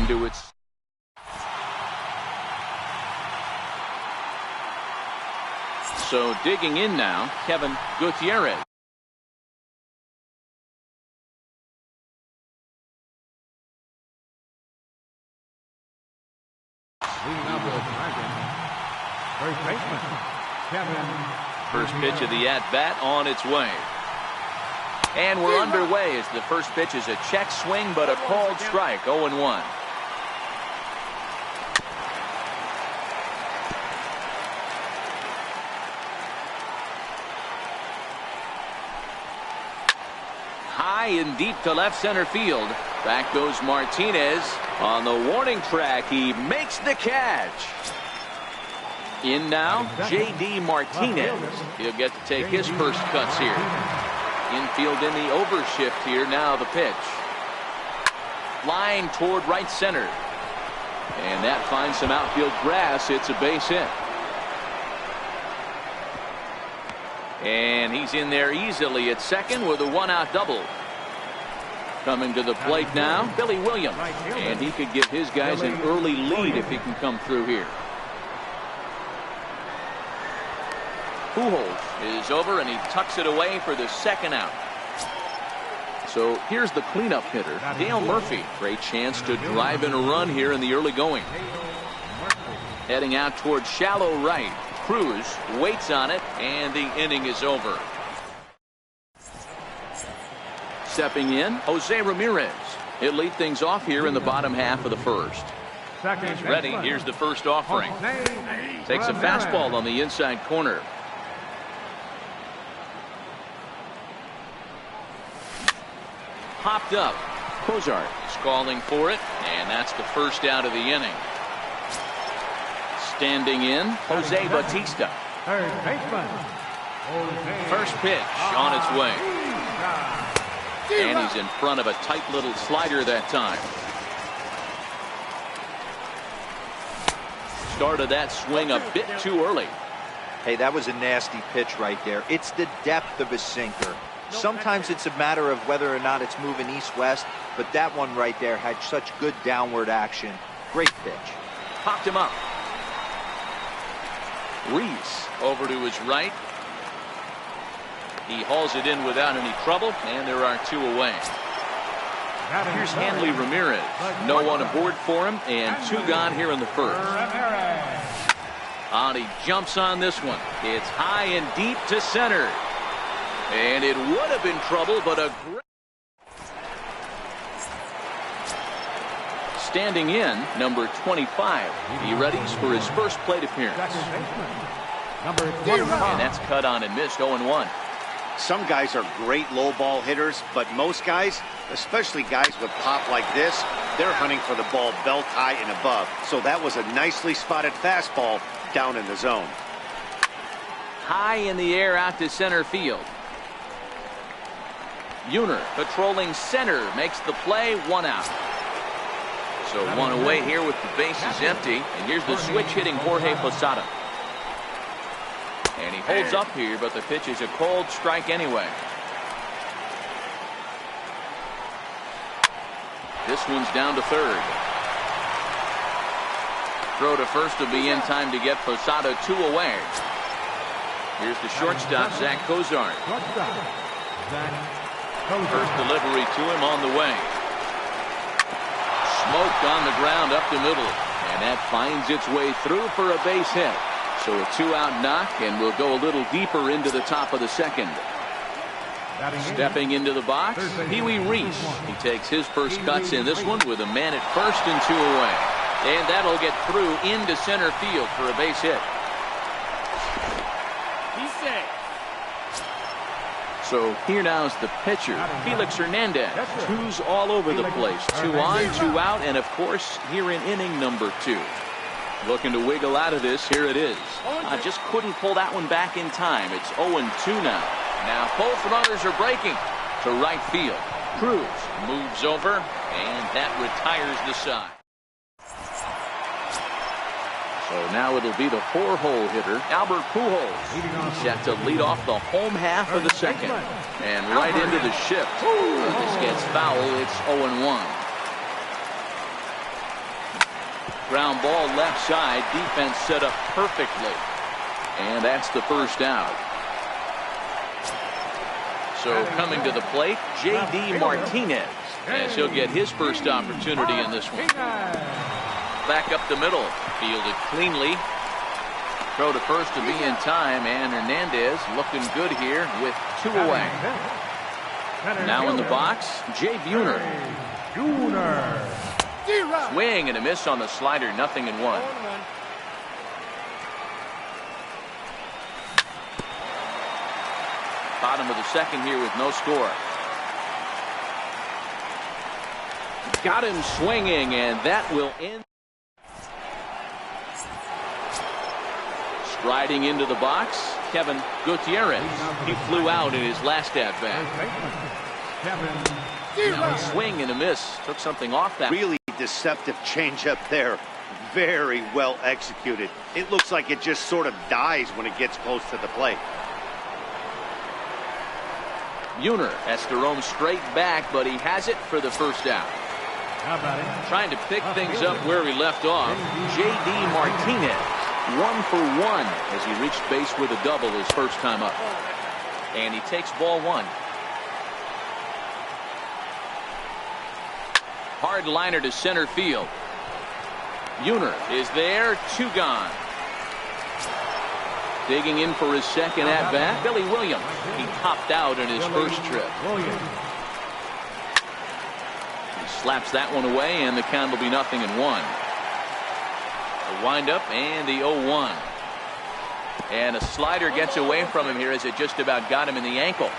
into its. So digging in now, Kevin Gutierrez. First pitch of the at-bat on its way. And we're underway as the first pitch is a check swing, but a called strike, 0-1. High and deep to left center field. Back goes Martinez. On the warning track, he makes the catch. In now, J.D. Martinez. He'll get to take his first cuts here. Infield in the overshift here. Now the pitch. Line toward right center. And that finds some outfield grass. It's a base hit. And he's in there easily at second with a one-out double. Coming to the plate now, Billy Williams. And he could give his guys an early lead if he can come through here. Pujols is over and he tucks it away for the second out. So here's the cleanup hitter, Dale Murphy. Great chance to drive in a run here in the early going. Heading out towards shallow right. Cruz waits on it and the inning is over. Stepping in, Jose Ramirez. He'll lead things off here in the bottom half of the first. He's ready. Here's the first offering. Takes a fastball on the inside corner. Popped up. Cozart is calling for it, and that's the first out of the inning. Standing in, Jose Bautista. First pitch on its way. And he's in front of a tight little slider that time. Started that swing a bit too early.
Hey, that was a nasty pitch right there. It's the depth of his sinker. Sometimes it's a matter of whether or not it's moving east-west, but that one right there had such good downward action. Great pitch.
Popped him up. Reese over to his right. He hauls it in without any trouble, and there are two away. Here's Hanley Ramirez. No one aboard for him, and two gone here in the first. And he jumps on this one. It's high and deep to center. And it would have been trouble, but a great... Standing in, number 25. He readies for his first plate appearance. And that's cut on and missed, 0-1.
Some guys are great low ball hitters, but most guys, especially guys with pop like this, they're hunting for the ball belt high and above. So that was a nicely spotted fastball down in the zone.
High in the air out to center field. Buhner patrolling center makes the play, one out. So one away here with the bases empty. And here's the switch hitting Jorge Posada. And he holds up here, but the pitch is a cold strike anyway. This one's down to third. Throw to first will be in time to get Posada two away. Here's the shortstop, Zach Cozart. First delivery to him on the way. Smoked on the ground up the middle. And that finds its way through for a base hit. So a two-out knock, and we'll go a little deeper into the top of the second. Stepping into the box, Pee-wee Reese. He takes his first cuts in this one with a man at first and two away. And that'll get through into center field for a base hit.
He's safe.
So here now is the pitcher, Felix Hernandez. Two's all over the place. Two on, two out, and of course here in inning number 2. Looking to wiggle out of this. Here it is. I just couldn't pull that one back in time. It's 0-2 now. Now both runners are breaking to right field. Cruz moves over, and that retires the side. So now it'll be the 4-hole hitter, Albert Pujols. He's set to lead off the home half of the second. And right into the shift. This gets foul. It's 0-1. Ground ball left side. Defense set up perfectly. And that's the first out. So coming to the plate, J.D. Martinez, as he'll get his first opportunity in this one. Back up the middle. Fielded cleanly. Throw to first to be in time, and Hernandez looking good here with 2 away. Now in the box, Jay Buhner. Swing and a miss on the slider, 0-1. Bottom of the second here with no score. Got him swinging, and that will end. Striding into the box, Kevin Gutierrez. He flew out in his last at-bat. Now a swing and a miss. Took something off that.
Really deceptive changeup there. Very well executed. It looks like it just sort of dies when it gets close to the plate.
Buhner has to roam straight back, but he has it for the first out. Trying to pick things up where he left off, J.D. Martinez. 1 for 1 as he reached base with a double his first time up. And he takes ball 1. Hard liner to center field. Buhner is there, 2 gone. Digging in for his second at bat, Billy Williams. He topped out in his first trip. He slaps that one away, and the count will be 0-1. The windup and the 0-1. And a slider gets away from him here as it just about got him in the ankle.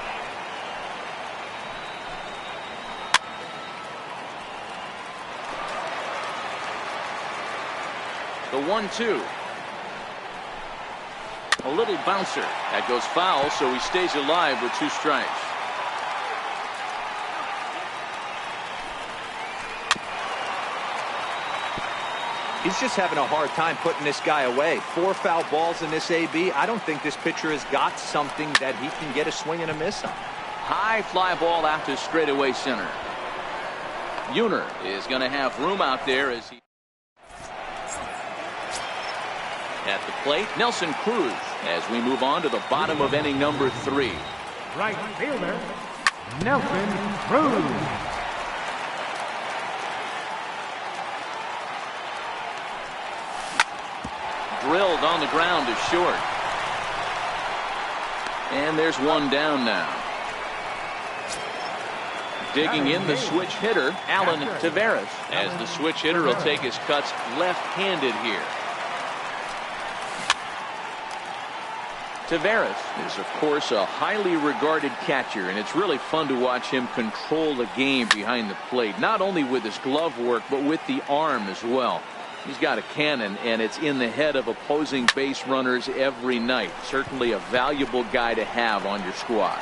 The 1-2. A little bouncer. That goes foul, so he stays alive with 2 strikes.
He's just having a hard time putting this guy away. 4 foul balls in this AB. I don't think this pitcher has got something that he can get a swing and a miss on.
High fly ball out to straightaway center. Buhner is going to have room out there as he. At the plate, Nelson Cruz, as we move on to the bottom of inning number 3.
Right fielder, Nelson Cruz.
Drilled on the ground to short. And there's one down now. Digging in the switch hitter, Alan Taveras, as the switch hitter will take his cuts left-handed here. Taveras is, of course, a highly regarded catcher, and it's really fun to watch him control the game behind the plate, not only with his glove work, but with the arm as well. He's got a cannon, and it's in the head of opposing base runners every night. Certainly a valuable guy to have on your squad.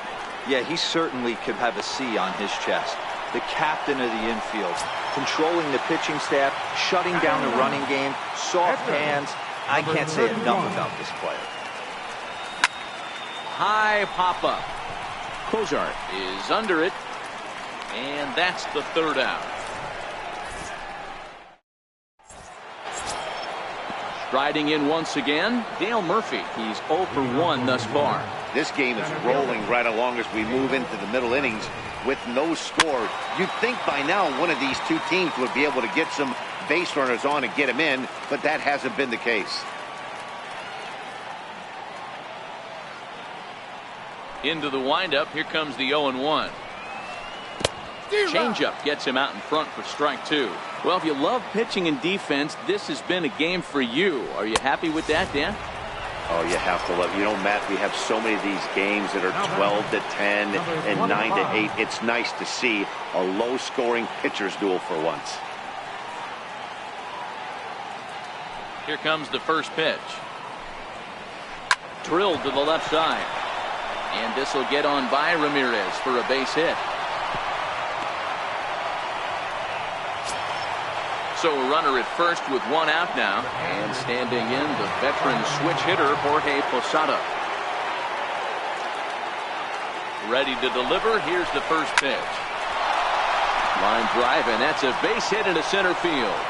Yeah, he certainly could have a C on his chest. The captain of the infield, controlling the pitching staff, shutting down the running game, soft hands. I can't say enough about this player.
High pop-up. Cozart is under it, and that's the third out. Striding in once again, Dale Murphy. He's 0 for 1 thus far.
This game is rolling right along as we move into the middle innings with no score. You'd think by now one of these two teams would be able to get some base runners on and get them in, but that hasn't been the case.
Into the windup, here comes the 0-1. Changeup gets him out in front for strike 2. Well, if you love pitching and defense, this has been a game for you. Are you happy with that, Dan?
Oh, you have to love. You know, Matt, we have so many of these games that are 12-10 and 9-8. It's nice to see a low-scoring pitcher's duel for once.
Here comes the first pitch. Drilled to the left side. And this will get on by Ramirez for a base hit. So a runner at first with 1 out now. And standing in, the veteran switch hitter, Jorge Posada. Ready to deliver. Here's the first pitch. Line drive, and that's a base hit into center field.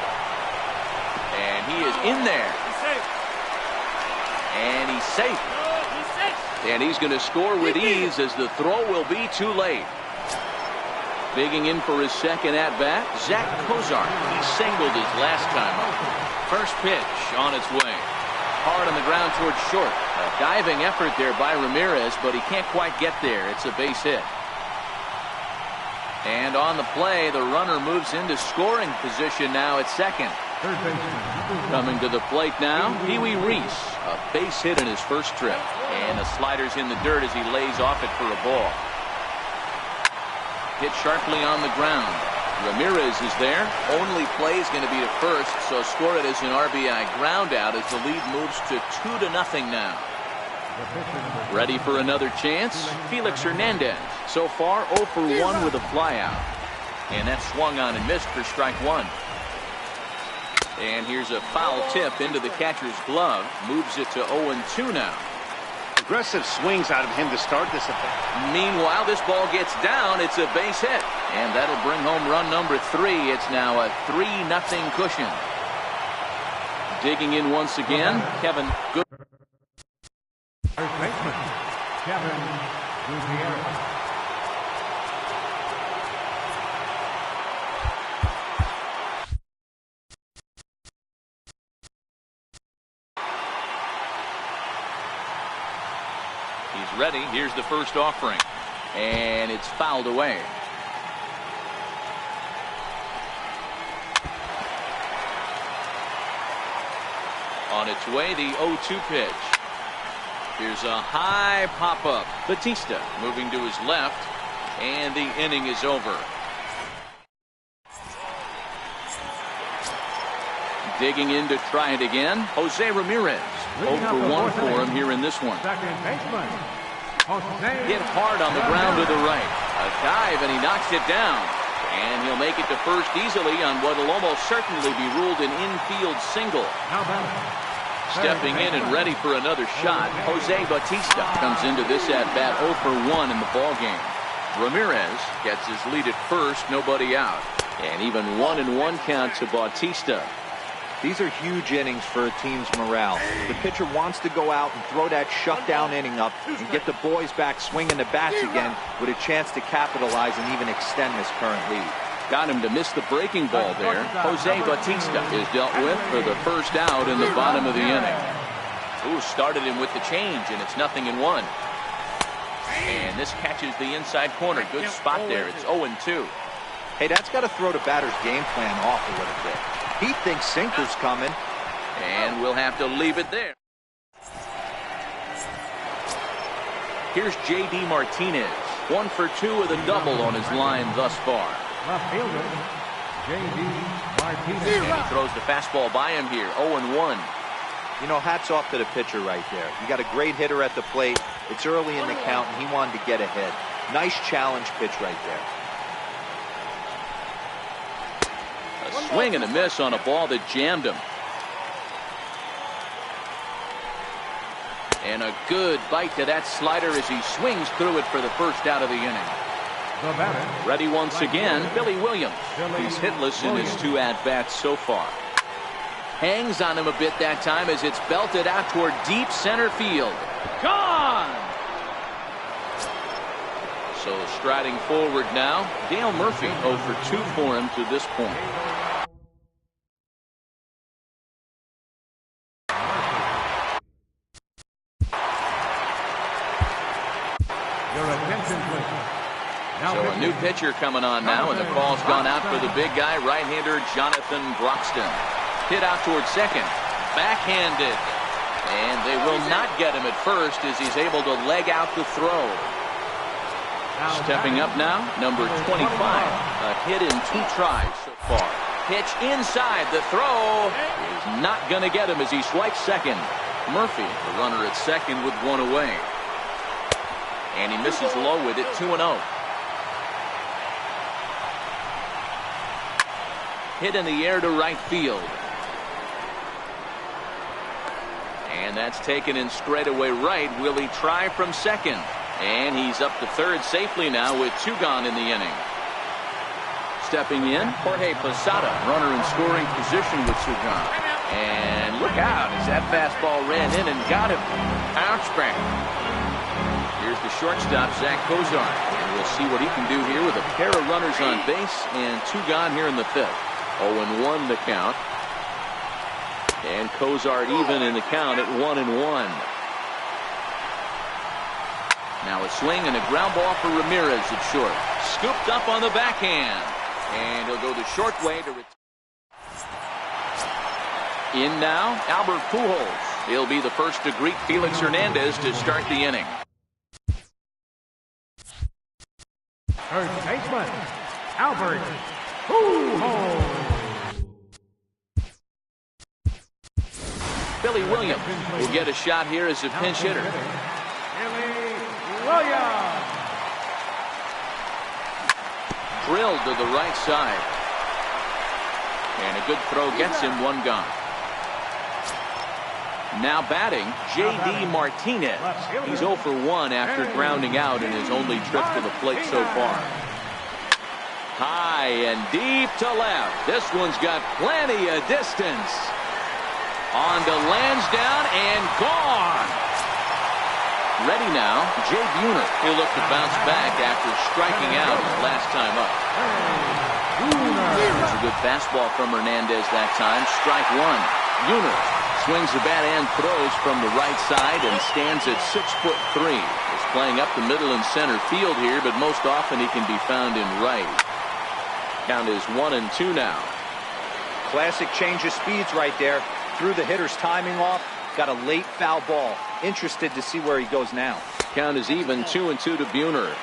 And he is in there. And he's safe. And he's going to score with ease as the throw will be too late. Digging in for his second at-bat, Zach Kozar. He singled his last time up. First pitch on its way. Hard on the ground towards short. A diving effort there by Ramirez, but he can't quite get there. It's a base hit. And on the play, the runner moves into scoring position now at second. Coming to the plate now, Pee-wee Reese. A base hit in his first trip. And the slider's in the dirt as he lays off it for a ball. Hit sharply on the ground. Ramirez is there. Only play is going to be to first, so score it as an RBI ground out as the lead moves to 2-0 now. Ready for another chance? Felix Hernandez. So far 0 for 1 with a flyout. And that's swung on and missed for strike one. And here's a foul tip into the catcher's glove. Moves it to 0-2 now.
Aggressive swings out of him to start this affair.
Meanwhile, this ball gets down. It's a base hit. And that'll bring home run number 3. It's now a 3-0 cushion. Digging in once again, Kevin Good.
Kevin Gutierrez.
He's ready. Here's the first offering. And it's fouled away. On its way, the 0-2 pitch. Here's a high pop-up. Batista moving to his left. And the inning is over. Digging in to try it again, Jose Ramirez. 0 for 1 for him here in this one. Hit hard on the ground to the right. A dive, and he knocks it down. And he'll make it to first easily on what will almost certainly be ruled an infield single. Stepping in and ready for another shot, Jose Batista comes into this at-bat 0 for 1 in the ballgame. Ramirez gets his lead at first, nobody out. And even 1-1 count to Bautista.
These are huge innings for a team's morale. The pitcher wants to go out and throw that shutdown inning up and get the boys back swinging the bats again with a chance to capitalize and even extend this current lead.
Got him to miss the breaking ball there. Jose Batista is dealt with for the first out in the bottom of the inning. Ooh, started him with the change, and it's 0-1. And this catches the inside corner. Good spot there. It's 0-2.
Hey, that's got to throw the batter's game plan off a little bit. He thinks sinker's coming.
And we'll have to leave it there. Here's J.D. Martinez. 1 for 2 with a double on his line thus far.
Left fielder, J.D. Martinez.
And he throws the fastball by him here. 0-1.
You know, hats off to the pitcher right there. You got a great hitter at the plate. It's early in the count, and he wanted to get ahead. Nice challenge pitch right there.
A swing and a miss on a ball that jammed him. And a good bite to that slider as he swings through it for the first out of the inning. Ready once again, Billy Williams. He's hitless in his 2 at-bats so far. Hangs on him a bit that time as it's belted out toward deep center field. Gone! So striding forward now, Dale Murphy 0 for 2 for him to this point. So a new pitcher coming on now, and the call's gone out for the big guy, right-hander Jonathan Broxton. Hit out towards second. Backhanded. And they will not get him at first as he's able to leg out the throw. Stepping up now, number 25. A hit in 2 tries so far. Pitch inside. The throw is not going to get him as he swipes second. Murphy, the runner at second with 1 away. And he misses low with it, 2-0. Hit in the air to right field. And that's taken in straightaway right. Will he try from second? And he's up to third safely now with 2 gone in the inning. Stepping in, Jorge Posada, runner in scoring position with 2 gone. And look out as that fastball ran in and got him. Bounce back. Here's the shortstop, Zach Kozar. And we'll see what he can do here with a pair of runners on base and 2 gone here in the 5th. 0-1 the count. And Kozar even in the count at 1-1. Now a swing and a ground ball for Ramirez at short. Scooped up on the backhand. And he'll go the short way to retire. In now, Albert Pujols. He'll be the first to greet Felix Hernandez to start the inning.
First baseman, Albert Pujols.
Billy Williams will get a shot here as a pinch hitter.
Billy Williams.
Drilled to the right side. And a good throw gets him 1 gone. Now batting, J.D. Martinez. He's 0 for 1 after grounding out in his only trip to the plate so far. High and deep to left. This one's got plenty of distance. On to Lansdowne and gone. Ready now, Jay Buhner. He'll look to bounce back after striking out his last time up. There's a good fastball from Hernandez that time. Strike 1. Buhner swings the bat and throws from the right side and stands at 6'3". He's playing up the middle and center field here, but most often he can be found in right. Count is 1-2 now.
Classic change of speeds right there. Threw the hitter's timing off. Got a late foul ball. Interested to see where he goes now.
Count is even 2-2 to Buhner.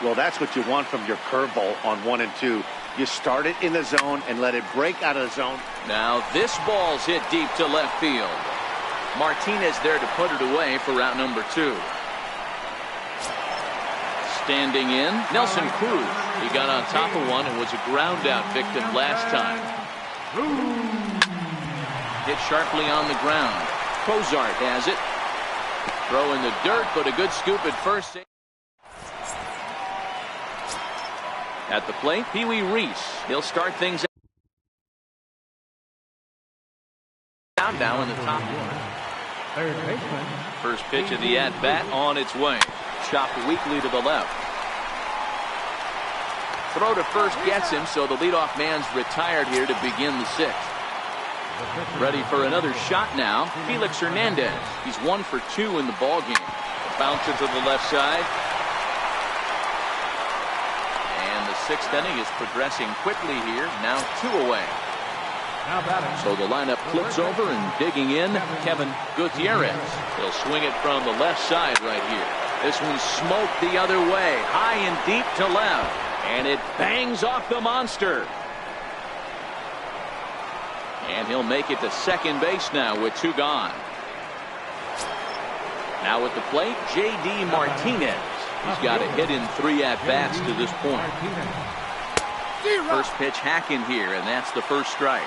Well, that's what you want from your curveball on 1 and 2. You start it in the zone and let it break out of the zone.
Now this ball's hit deep to left field. Martinez there to put it away for route number 2. Standing in, Nelson Cruz. He got on top of one and was a ground out victim last time. Hit sharply on the ground. Kozart has it. Throw in the dirt, but a good scoop at first. At the plate, Pee Wee Reese. He'll start things out now in the top corner.
Third baseman.
First pitch of the at-bat on its way. Chopped weakly to the left. Throw to first gets him, so the leadoff man's retired here to begin the 6th. Ready for another shot now, Felix Hernandez. He's 1 for 2 in the ballgame. Bouncer to the left side. And the 6th inning is progressing quickly here. Now 2 away. So the lineup flips over and digging in, Kevin Gutierrez. He'll swing it from the left side right here. This one's smoked the other way, high and deep to left. And it bangs off the monster. And he'll make it to second base now with 2 gone. Now at the plate, J.D. Martinez. He's got a hit in 3 at-bats to this point. First pitch hacking here, and that's the first strike.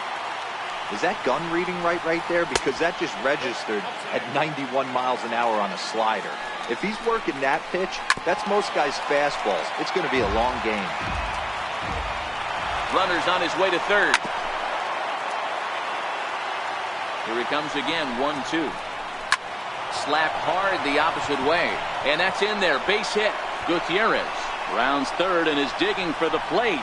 Is that gun reading right there? Because that just registered at 91 miles an hour on a slider. If he's working that pitch, that's most guys' fastballs. It's going to be a long game.
Runner's on his way to third. Here he comes again, 1-2. Slapped hard the opposite way. And that's in there. Base hit. Gutierrez rounds third and is digging for the plate.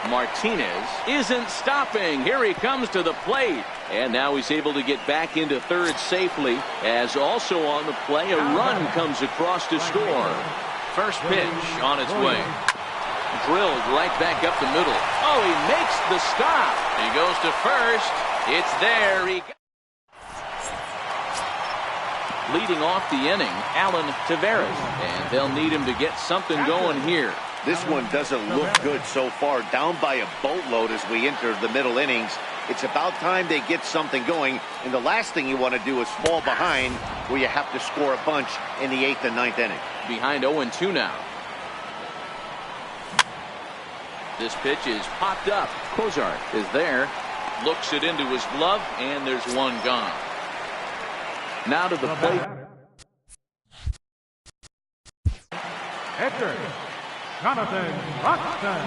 Martinez isn't stopping. Here he comes to the plate. And now he's able to get back into third safely, as also on the play a run comes across to score. First pitch on its way. Drilled right back up the middle. Oh, he makes the stop. He goes to first. It's there. Leading off the inning, Alan Taveras. And they'll need him to get something going here.
This one doesn't look good so far. Down by a boatload as we enter the middle innings. It's about time they get something going. And the last thing you want to do is fall behind where you have to score a bunch in the 8th and 9th inning.
Behind 0-2 now. This pitch is popped up. Kozart is there. Looks it into his glove, and there's 1 gone. Now to the plate.
Hector Jonathan Buxton.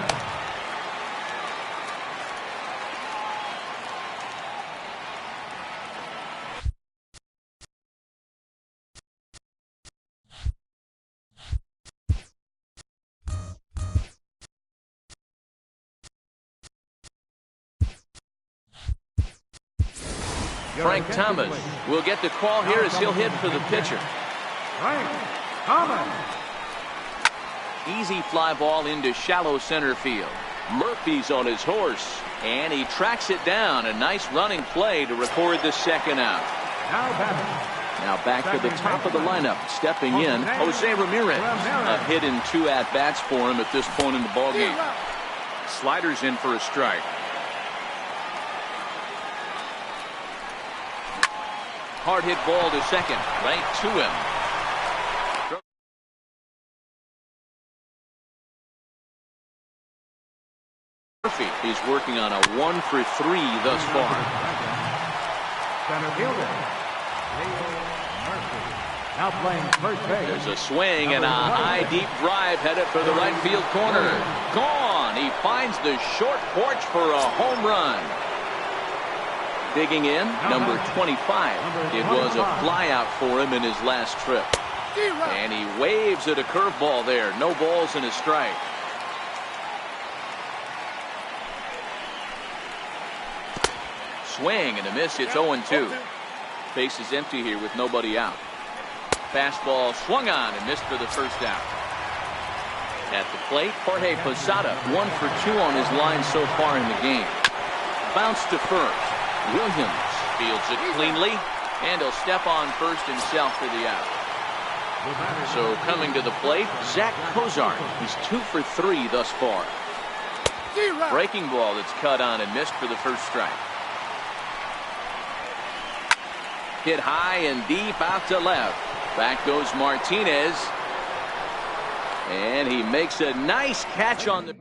Frank Thomas will get the call here as he'll hit for the pitcher.
Frank Thomas.
Easy fly ball into shallow center field. Murphy's on his horse, and he tracks it down. A nice running play to record the second out. Now back to the top of the lineup. Stepping in, Jose Ramirez. A hit and 2 at-bats for him at this point in the ballgame. Sliders in for a strike. Hard hit ball to second. Right to him. He's working on a 1 for 3 thus far.
Center fielder. Now playing first base.
There's a swing and a high deep drive headed for the right field corner. Gone. He finds the short porch for a home run. Digging in, number 25. It was a flyout for him in his last trip. And he waves at a curveball there. No balls and a strike. Swing and a miss. It's 0-2. Base is empty here with nobody out. Fastball swung on and missed for the first out. At the plate, Jorge Posada, 1 for 2 on his line so far in the game. Bounce to first. Williams fields it cleanly, and he'll step on first himself for the out. So coming to the plate, Zach Cozart. He's 2 for 3 thus far. Breaking ball that's cut on and missed for the first strike. Hit high and deep out to left. Back goes Martinez. And he makes a nice catch on the...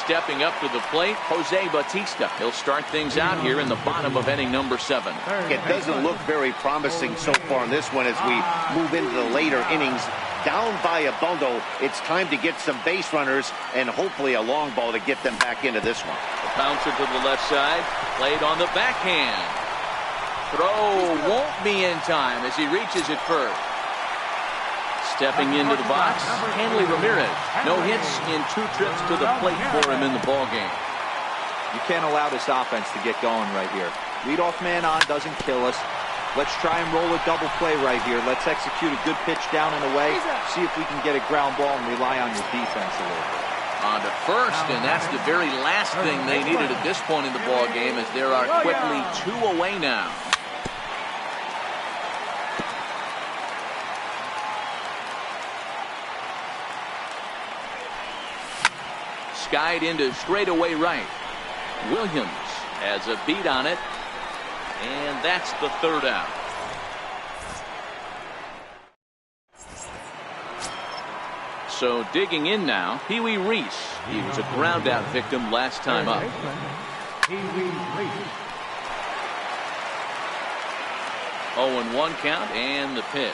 Stepping up to the plate, Jose Bautista. He'll start things out here in the bottom of inning number 7.
It doesn't look very promising so far in this one as we move into the later innings. Down by a bundle, it's time to get some base runners and hopefully a long ball to get them back into this one.
The bouncer to the left side, played on the backhand. Throw won't be in time as he reaches it first. Stepping into the box, Hanley Ramirez. No hits in 2 trips to the plate for him in the ballgame.
You can't allow this offense to get going right here. Leadoff man on doesn't kill us. Let's try and roll a double play right here. Let's execute a good pitch down and away. See if we can get a ground ball and rely on your defense a little bit.
On to first, and that's the very last thing they needed at this point in the ballgame, as there are quickly 2 away now. Skied into straightaway right. Williams has a beat on it, and that's the 3rd out. So digging in now, Pee Wee Reese. He was a ground out victim last time up. 0-1 count and the pitch.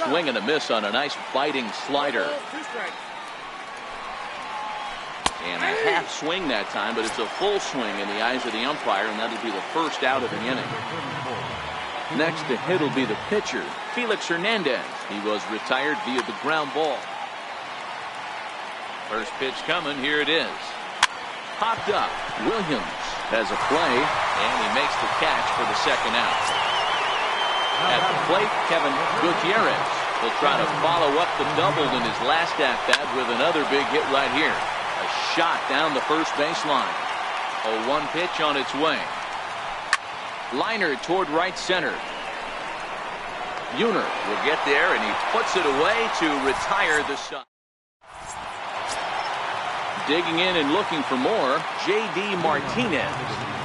Swing and a miss on a nice biting slider. And a half swing that time, but it's a full swing in the eyes of the umpire, and that'll be the first out of the inning. Next to hit will be the pitcher, Felix Hernandez. He was retired via the ground ball. First pitch coming, here it is. Popped up. Williams has a play, and he makes the catch for the second out. At the plate, Kevin Gutierrez will try to follow up the double in his last at-bat with another big hit right here. A shot down the first baseline. 0-1 pitch on its way. Liner toward right center. Buhner will get there, and he puts it away to retire the side. Digging in and looking for more, J.D. Martinez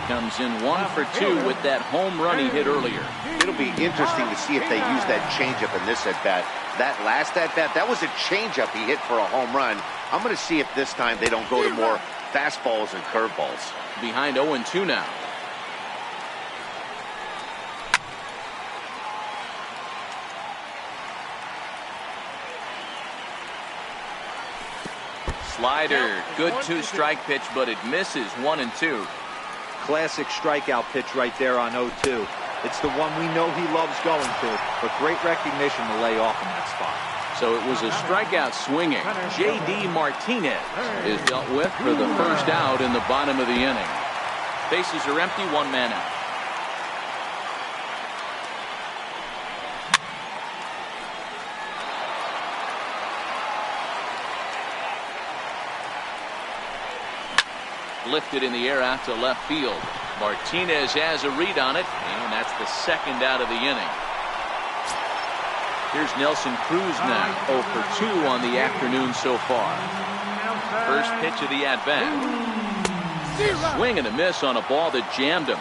comes in 1 for 2 with that home run he hit earlier.
It'll be interesting to see if they use that changeup in this at-bat. That last at-bat, that was a changeup he hit for a home run. I'm going to see if this time they don't go to more fastballs and curveballs.
Behind 0-2 now. Slider, good 2-strike pitch, but it misses. 1-2.
Classic strikeout pitch right there on 0-2. It's the one we know he loves going to, but great recognition to lay off in that spot.
So it was a strikeout swinging. J.D. Martinez is dealt with for the first out in the bottom of the inning. Bases are empty, one man out. Lifted in the air out to left field. Martinez has a read on it, and that's the second out of the inning. Here's Nelson Cruz now, 0 for 2 on the afternoon so far. First pitch of the at-bat. Swing and a miss on a ball that jammed him.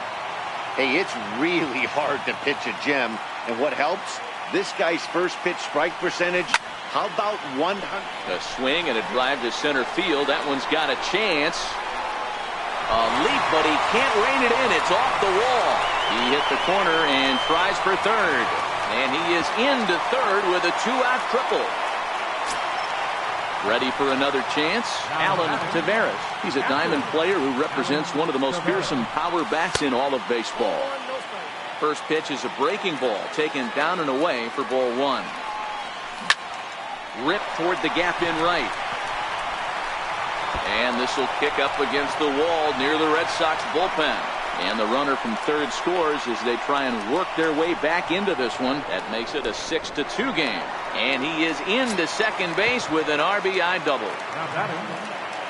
Hey, it's really hard to pitch a gem, and what helps? This guy's first pitch strike percentage. How about 100?
A swing and a drive to center field. That one's got a chance. A leap, but he can't rein it in. It's off the wall. He hit the corner and tries for third. And he is into third with a 2-out triple. Ready for another chance? Alan Taveras. He's a diamond player who represents one of the most fearsome power bats in all of baseball. First pitch is a breaking ball taken down and away for ball 1. Ripped toward the gap in right. And this will kick up against the wall near the Red Sox bullpen. And the runner from third scores as they try and work their way back into this one. That makes it a 6-2 game. And he is into second base with an RBI double.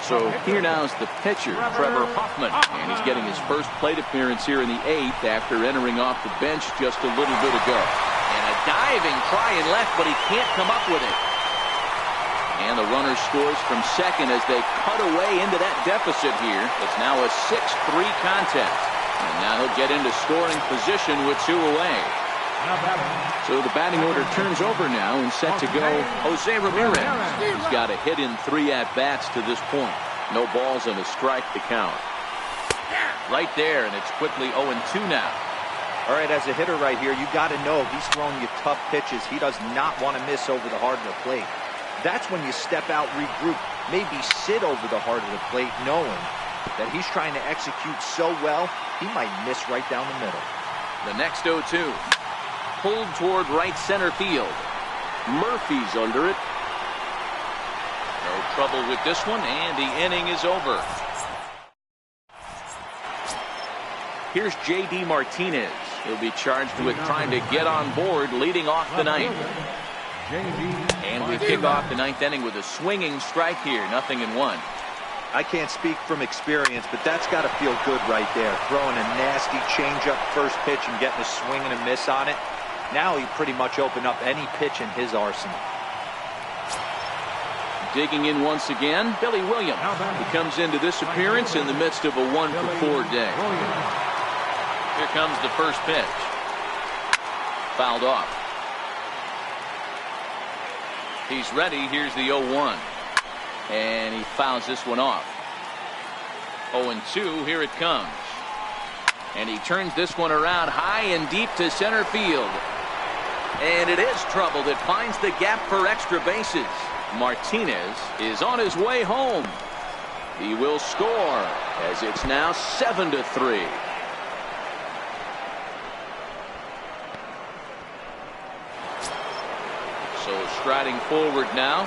So here now is the pitcher, Trevor Hoffman. And he's getting his first plate appearance here in the 8th after entering off the bench just a little bit ago. And a diving try in left, but he can't come up with it. And the runner scores from second as they cut away into that deficit here. It's now a 6-3 contest. And now he'll get into scoring position with 2 away. So the batting order turns over now and set to go Jose Ramirez. He's got a hit in 3 at-bats to this point. No balls and a strike to count. Right there, and it's quickly 0-2 now.
All right, as a hitter right here, you got to know he's throwing you tough pitches. He does not want to miss over the heart of the plate. That's when you step out, regroup, maybe sit over the heart of the plate, knowing that he's trying to execute so well, he might miss right down the middle.
The next 0-2. Pulled toward right center field. Murphy's under it. No trouble with this one, and the inning is over. Here's J.D. Martinez. He'll be charged with trying to get on board leading off the ninth. And we kick off the 9th inning with a swinging strike here. 0-1.
I can't speak from experience, but that's got to feel good right there. Throwing a nasty changeup first pitch and getting a swing and a miss on it. Now he pretty much opened up any pitch in his arsenal.
Digging in once again, Billy Williams. He comes into this appearance in the midst of a 1-for-4 day. Here comes the first pitch. Fouled off. He's ready. Here's the 0-1. And he fouls this one off. 0-2. Here it comes. And he turns this one around high and deep to center field. And it is trouble that finds the gap for extra bases. Martinez is on his way home. He will score as it's now 7-3. So striding forward now.